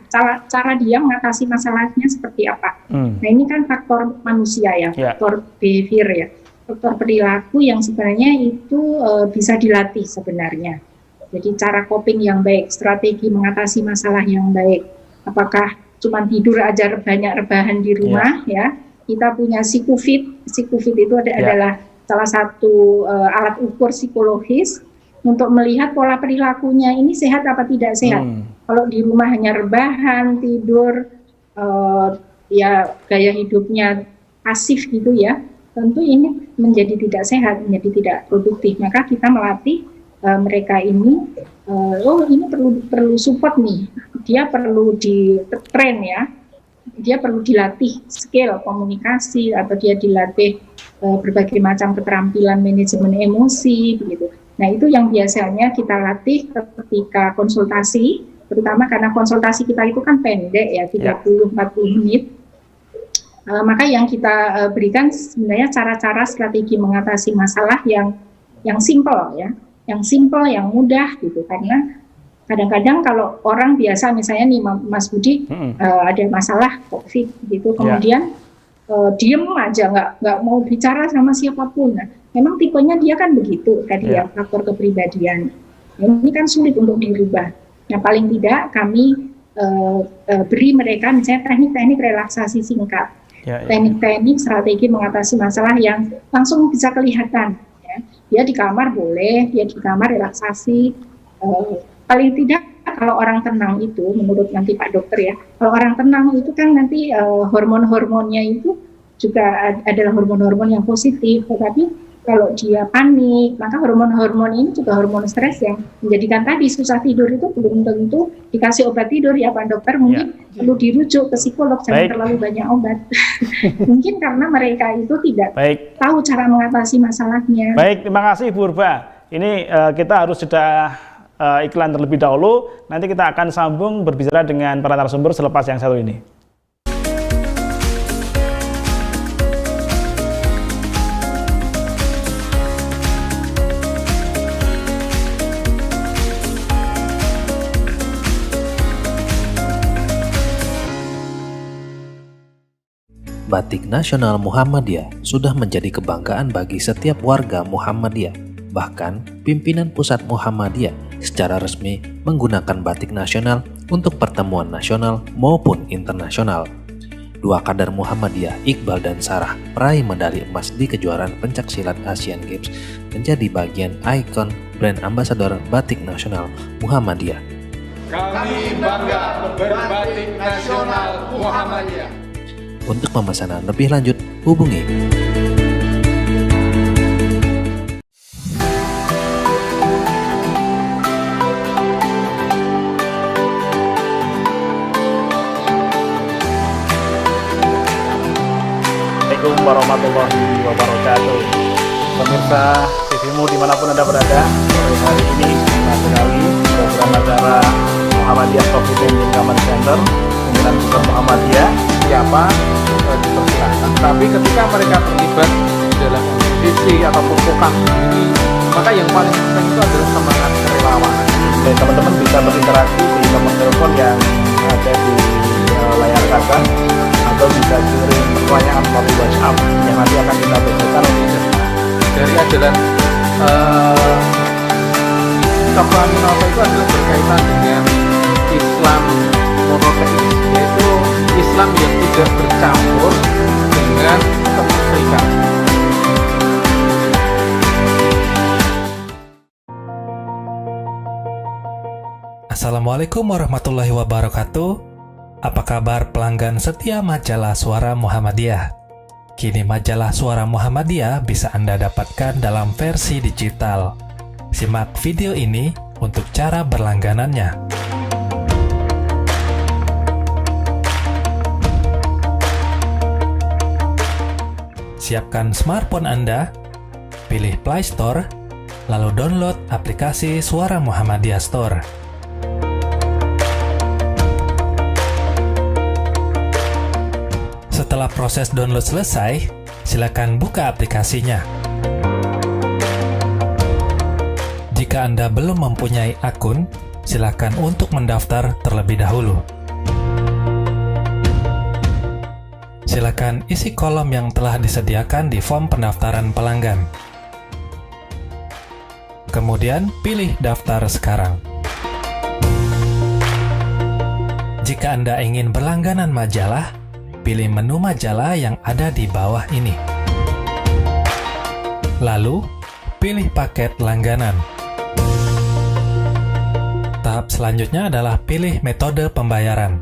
S4: Cara dia mengatasi masalahnya seperti apa. Nah, ini kan faktor manusia ya, faktor behavior ya, faktor perilaku yang sebenarnya itu bisa dilatih sebenarnya. Jadi cara coping yang baik, strategi mengatasi masalah yang baik. Apakah cuma tidur aja banyak rebahan di rumah ya? Kita punya Psikofit itu adalah salah satu alat ukur psikologis untuk melihat pola perilakunya ini sehat apa tidak sehat. Kalau di rumah hanya rebahan, tidur, ya gaya hidupnya pasif gitu ya, tentu ini menjadi tidak sehat, menjadi tidak produktif. Maka kita melatih mereka ini, ini perlu support nih, dia perlu di-train ya, dia perlu dilatih skill komunikasi, atau dia dilatih berbagai macam keterampilan manajemen emosi begitu. Nah, itu yang biasanya kita latih ketika konsultasi, terutama karena konsultasi kita itu kan pendek ya, 30-40 menit. Maka yang kita berikan sebenarnya cara-cara strategi mengatasi masalah yang simple ya, yang simple, yang mudah gitu. Karena kadang-kadang kalau orang biasa misalnya nih Mas Budi ada masalah COVID gitu, kemudian diem aja, nggak mau bicara sama siapapun. Nah, memang tipenya dia kan begitu tadi ya, faktor kepribadian. Ini kan sulit untuk dirubah. Nah, paling tidak kami beri mereka misalnya teknik-teknik relaksasi singkat, teknik-teknik strategi mengatasi masalah yang langsung bisa kelihatan. Ya. Dia di kamar boleh, dia di kamar relaksasi. Paling tidak kalau orang tenang itu, menurut nanti Pak Dokter ya, kalau orang tenang itu kan nanti hormon-hormonnya itu juga adalah hormon-hormon yang positif. Tetapi kalau dia panik, maka hormon-hormon ini juga hormon stres yang menjadikan tadi susah tidur itu belum tentu dikasih obat tidur ya Pak Dokter. Mungkin perlu dirujuk ke psikolog, jangan terlalu banyak obat. Mungkin karena mereka itu tidak tahu cara mengatasi masalahnya.
S1: Baik, terima kasih Bu Urba. Ini kita harus sudah iklan terlebih dahulu, nanti kita akan sambung berbicara dengan para narasumber selepas yang satu ini.
S8: batik nasional Muhammadiyah sudah menjadi kebanggaan bagi setiap warga Muhammadiyah. Bahkan, pimpinan pusat Muhammadiyah secara resmi menggunakan batik nasional untuk pertemuan nasional maupun internasional. Dua kader Muhammadiyah, Iqbal dan Sarah, peraih medali emas di kejuaraan pencaksilat Asian Games, menjadi bagian ikon brand ambasador batik nasional Muhammadiyah.
S9: Kami bangga berbatik nasional Muhammadiyah.
S8: Untuk pemesanan lebih lanjut, hubungi
S1: Assalamualaikum warahmatullahi wabarakatuh. Pemirsa TVmu dimanapun Anda berada, sore hari ini senang sekali program acara Muhammadiyah COVID-19 Command Center pimpinan pusat Muhammadiyah siapa dipersilahkan. Tapi ketika mereka terlibat dalam visi ataupun program ini, maka yang paling penting itu adalah semangat kerelawanan. Dan teman-teman bisa berinteraksi di nomor telepon yang ada di layar kaca, atau bisa kirim pertanyaan melalui WhatsApp yang nanti akan kita bacakan dari ajaran Tokoh Aminoto itu adalah berkaitan dengan Islam monoteis, yaitu Islam yang tidak bercampur dengan kemusyrikan.
S10: Assalamualaikum warahmatullahi wabarakatuh. Apa kabar pelanggan setia majalah Suara Muhammadiyah? Kini majalah Suara Muhammadiyah bisa Anda dapatkan dalam versi digital. Simak video ini untuk cara berlangganannya. Siapkan smartphone Anda, pilih Play Store, lalu download aplikasi Suara Muhammadiyah Store. Setelah proses download selesai, silakan buka aplikasinya. Jika Anda belum mempunyai akun, silakan untuk mendaftar terlebih dahulu. Silakan isi kolom yang telah disediakan di form pendaftaran pelanggan. Kemudian pilih daftar sekarang. Jika Anda ingin berlangganan majalah, pilih menu majalah yang ada di bawah ini. Lalu, pilih paket langganan. Tahap selanjutnya adalah pilih metode pembayaran.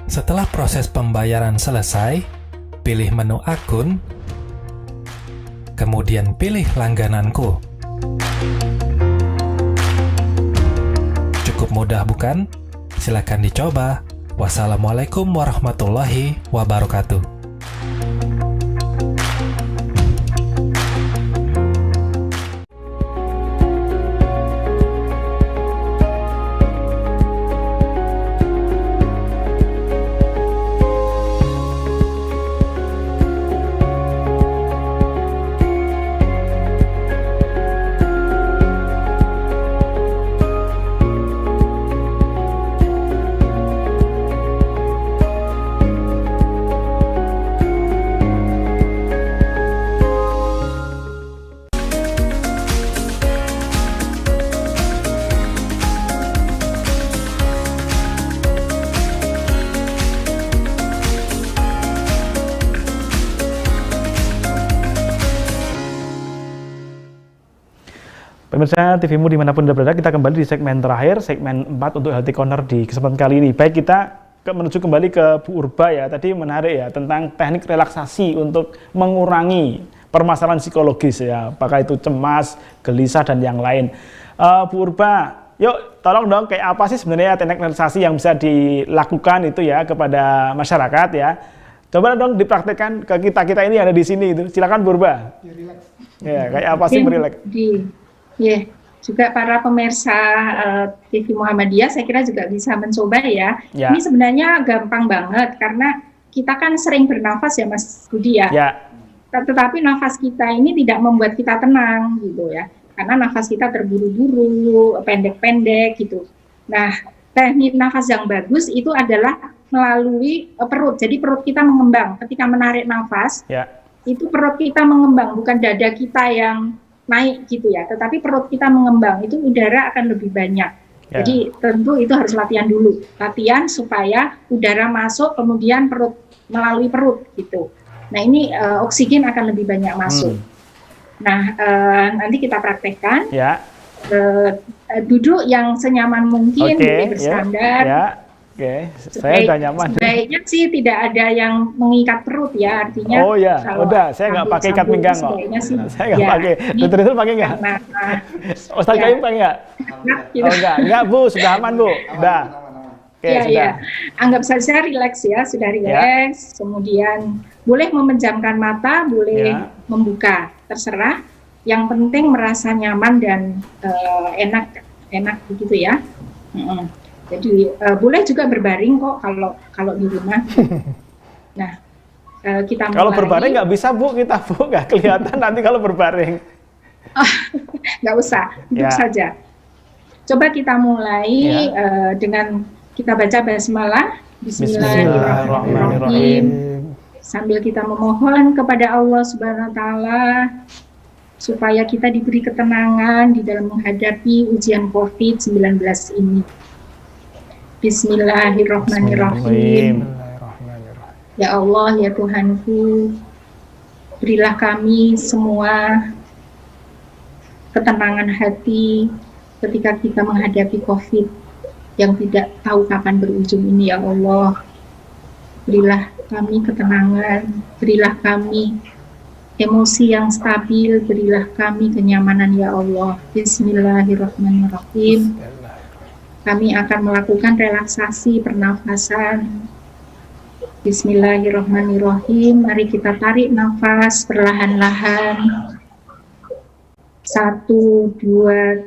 S10: Setelah proses pembayaran selesai, pilih menu akun, kemudian pilih langgananku. Cukup mudah bukan? Silakan dicoba. Wassalamualaikum warahmatullahi wabarakatuh.
S1: Pemirsa TVmu dimanapun Anda berada, kita kembali di segmen terakhir, segmen 4 untuk Healthy Corner di kesempatan kali ini. Baik, kita menuju kembali ke Bu Urba ya, tadi menarik ya, tentang teknik relaksasi untuk mengurangi permasalahan psikologis ya, apakah itu cemas, gelisah, dan yang lain. Bu Urba, yuk tolong dong, kayak apa sih sebenarnya teknik relaksasi yang bisa dilakukan itu ya kepada masyarakat ya. Coba dong dipraktekkan ke kita-kita ini yang ada di sini itu. Silakan Bu Urba. Ya, kayak apa sih merileks?
S4: Ya, juga para pemirsa TV Muhammadiyah saya kira juga bisa mencoba ya. Ini sebenarnya gampang banget karena kita kan sering bernafas ya Mas Budi ya. Tetapi nafas kita ini tidak membuat kita tenang gitu ya. Karena nafas kita terburu-buru, pendek-pendek gitu. Nah, teknik nafas yang bagus itu adalah melalui perut. Jadi perut kita mengembang ketika menarik nafas. Itu perut kita mengembang, bukan dada kita yang naik gitu ya, tetapi perut kita mengembang, itu udara akan lebih banyak. Jadi tentu itu harus latihan dulu, latihan supaya udara masuk kemudian perut melalui perut gitu. Nah ini oksigen akan lebih banyak masuk. Nah nanti kita praktekkan. Duduk yang senyaman mungkin, boleh bersandar.
S1: Saya udah nyaman.
S4: Sebaiknya sih tidak ada yang mengikat perut ya, artinya.
S1: Oh ya, udah, saya nggak pakai ikat pinggang kok. Saya nggak pakai. Dokter itu pakai nggak? Ustaz Qayyum pakai nggak? Enggak Bu, sudah aman Bu, udah.
S4: Iya. Anggap saja rileks ya, sudah rileks. Kemudian boleh memejamkan mata, boleh membuka, terserah. Yang penting merasa nyaman dan enak begitu ya. Jadi boleh juga berbaring kok kalau di rumah. Nah, kita mulai.
S1: Kalau berbaring nggak bisa Bu, kita Bu nggak kelihatan nanti kalau berbaring.
S4: Nggak usah, duduk saja. Coba kita mulai dengan kita baca basmalah. Bismillahirrahmanirrahim. Sambil kita memohon kepada Allah Subhanahu Wa Taala supaya kita diberi ketenangan di dalam menghadapi ujian COVID-19 ini. Bismillahirrahmanirrahim. Ya Allah, ya Tuhanku, berilah kami semua ketenangan hati ketika kita menghadapi COVID yang tidak tahu kapan berujung ini, ya Allah. Berilah kami ketenangan, berilah kami emosi yang stabil, berilah kami kenyamanan, ya Allah. Bismillahirrahmanirrahim. Kami akan melakukan relaksasi pernafasan. Bismillahirrahmanirrahim. Mari kita tarik nafas perlahan-lahan. 1, 2,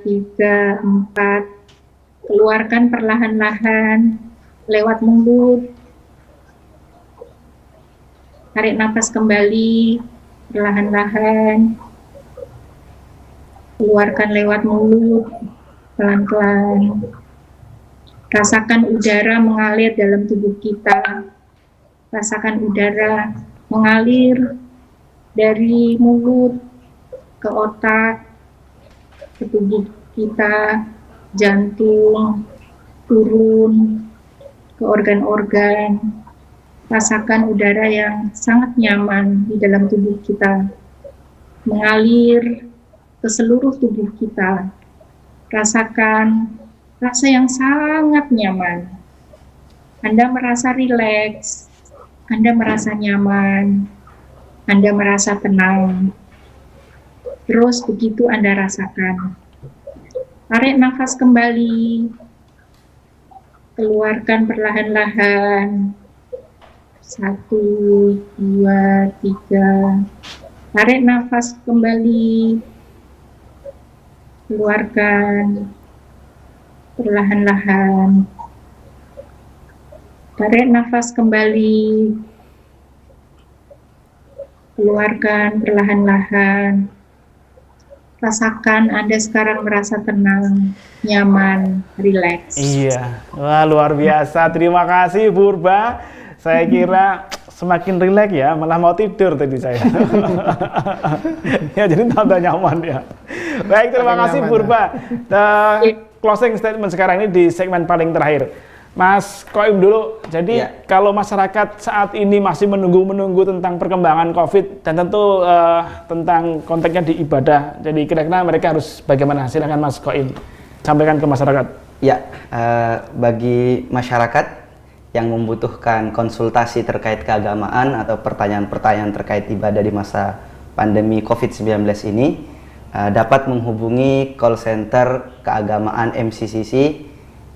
S4: 3, 4. Keluarkan perlahan-lahan lewat mulut. Tarik nafas kembali perlahan-lahan. Keluarkan lewat mulut pelan-pelan. Rasakan udara mengalir dalam tubuh kita. Rasakan udara mengalir dari mulut ke otak, ke tubuh kita, jantung, turun ke organ-organ. Rasakan udara yang sangat nyaman di dalam tubuh kita, mengalir ke seluruh tubuh kita. Rasakan rasa yang sangat nyaman. Anda merasa rileks, Anda merasa nyaman, Anda merasa tenang. Terus begitu Anda rasakan. Tarik nafas kembali, keluarkan perlahan-lahan. 1, 2, 3. Tarik nafas kembali, keluarkan perlahan-lahan. Tarik nafas kembali, keluarkan perlahan-lahan. Rasakan Anda sekarang merasa tenang, nyaman, rileks.
S1: Iya, wah luar biasa. Terima kasih Purba. Saya kira semakin rileks ya, malah mau tidur tadi saya. Ya jadi tambah nyaman ya. Baik, terima kasih Purba. Closing statement sekarang ini di segmen paling terakhir. Mas Qayyum dulu, jadi kalau masyarakat saat ini masih menunggu tentang perkembangan COVID dan tentu tentang konteksnya di ibadah, jadi kira-kira mereka harus bagaimana? Silakan Mas Qayyum, sampaikan ke masyarakat.
S3: Ya, bagi masyarakat yang membutuhkan konsultasi terkait keagamaan atau pertanyaan-pertanyaan terkait ibadah di masa pandemi COVID-19 ini, dapat menghubungi call center keagamaan MCCC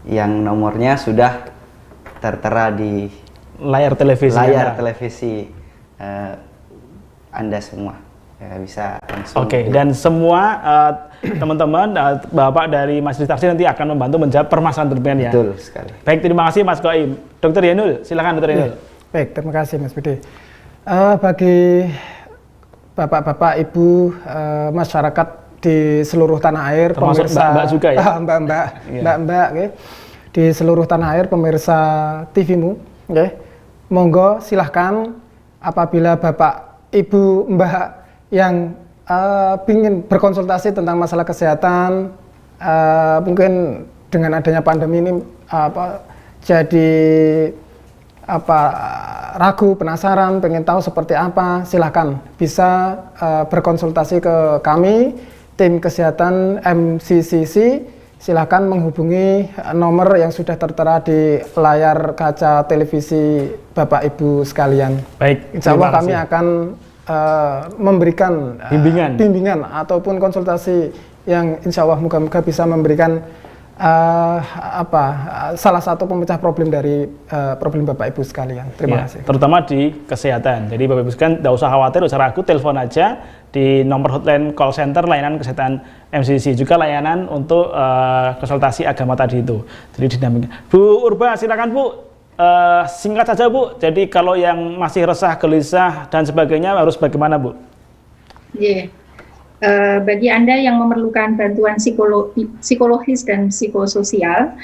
S3: yang nomornya sudah tertera di
S1: layar televisi
S3: Anda semua. Bisa langsung.
S1: Oke, dan semua teman-teman, Bapak dari Majelis Takzir nanti akan membantu menjawab permasalahan terkait ya.
S3: Betul sekali.
S1: Baik, terima kasih Mas Qayyum. Dr. Yanul, silakan Dr. Yanul.
S2: Baik, terima kasih Mas Budi. Bagi Bapak-bapak, Ibu, masyarakat di seluruh tanah air,
S1: termasuk
S2: pemirsa
S1: mbak-mbak juga ya?
S2: Mbak-mbak, okay. Di seluruh tanah air, pemirsa TV-mu, Oke. Monggo silahkan apabila Bapak, Ibu, Mbak yang ingin berkonsultasi tentang masalah kesehatan, mungkin dengan adanya pandemi ini jadi ragu, penasaran, pengen tahu seperti apa, silahkan bisa berkonsultasi ke kami, tim kesehatan MCCC. Silahkan menghubungi nomor yang sudah tertera di layar kaca televisi Bapak Ibu sekalian.
S1: Baik,
S2: insya Allah kami akan memberikan bimbingan ataupun konsultasi yang insya Allah moga-moga bisa memberikan salah satu pemecah problem dari problem Bapak Ibu sekalian. Terima kasih.
S1: Terutama di kesehatan. Jadi Bapak Ibu sekalian tidak usah khawatir, usah ragu, telepon aja di nomor hotline call center layanan kesehatan MCCC, juga layanan untuk konsultasi agama tadi itu. Jadi dinamika. Bu Urba, silakan Bu. Singkat saja Bu. Jadi kalau yang masih resah, gelisah dan sebagainya harus bagaimana Bu?
S4: Bagi Anda yang memerlukan bantuan psikologis dan psikososial,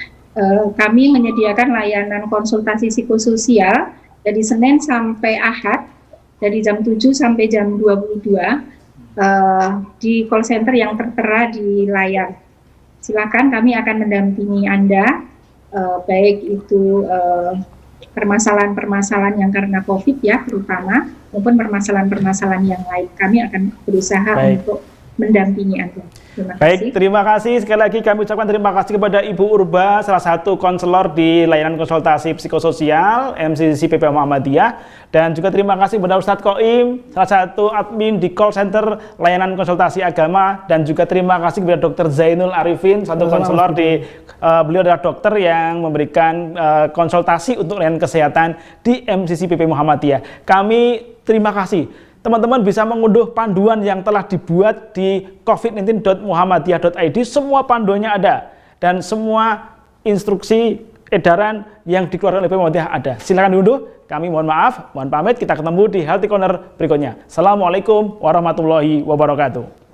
S4: kami menyediakan layanan konsultasi psikososial dari Senin sampai Ahad, dari jam 7 sampai jam 22, di call center yang tertera di layar. Silakan, kami akan mendampingi Anda, baik itu permasalahan-permasalahan yang karena COVID ya terutama, maupun permasalahan-permasalahan yang lain. Kami akan berusaha untuk mendampingi Anda. Terima kasih.
S1: Baik, terima kasih. Sekali lagi kami ucapkan terima kasih kepada Ibu Urba, salah satu konselor di layanan konsultasi psikososial MCCC PP Muhammadiyah, dan juga terima kasih kepada Ustadz Qoim, salah satu admin di call center layanan konsultasi agama, dan juga terima kasih kepada Dr. Zainul Arifin, satu konselor di beliau adalah dokter yang memberikan konsultasi untuk layanan kesehatan di MCCC PP Muhammadiyah. Kami terima kasih. Teman-teman bisa mengunduh panduan yang telah dibuat di covid19.muhammadiyah.id. Semua panduannya ada dan semua instruksi edaran yang dikeluarkan oleh PP Muhammadiyah ada. Silakan diunduh. Kami mohon maaf, mohon pamit. Kita ketemu di Healthy Corner berikutnya. Assalamualaikum warahmatullahi wabarakatuh.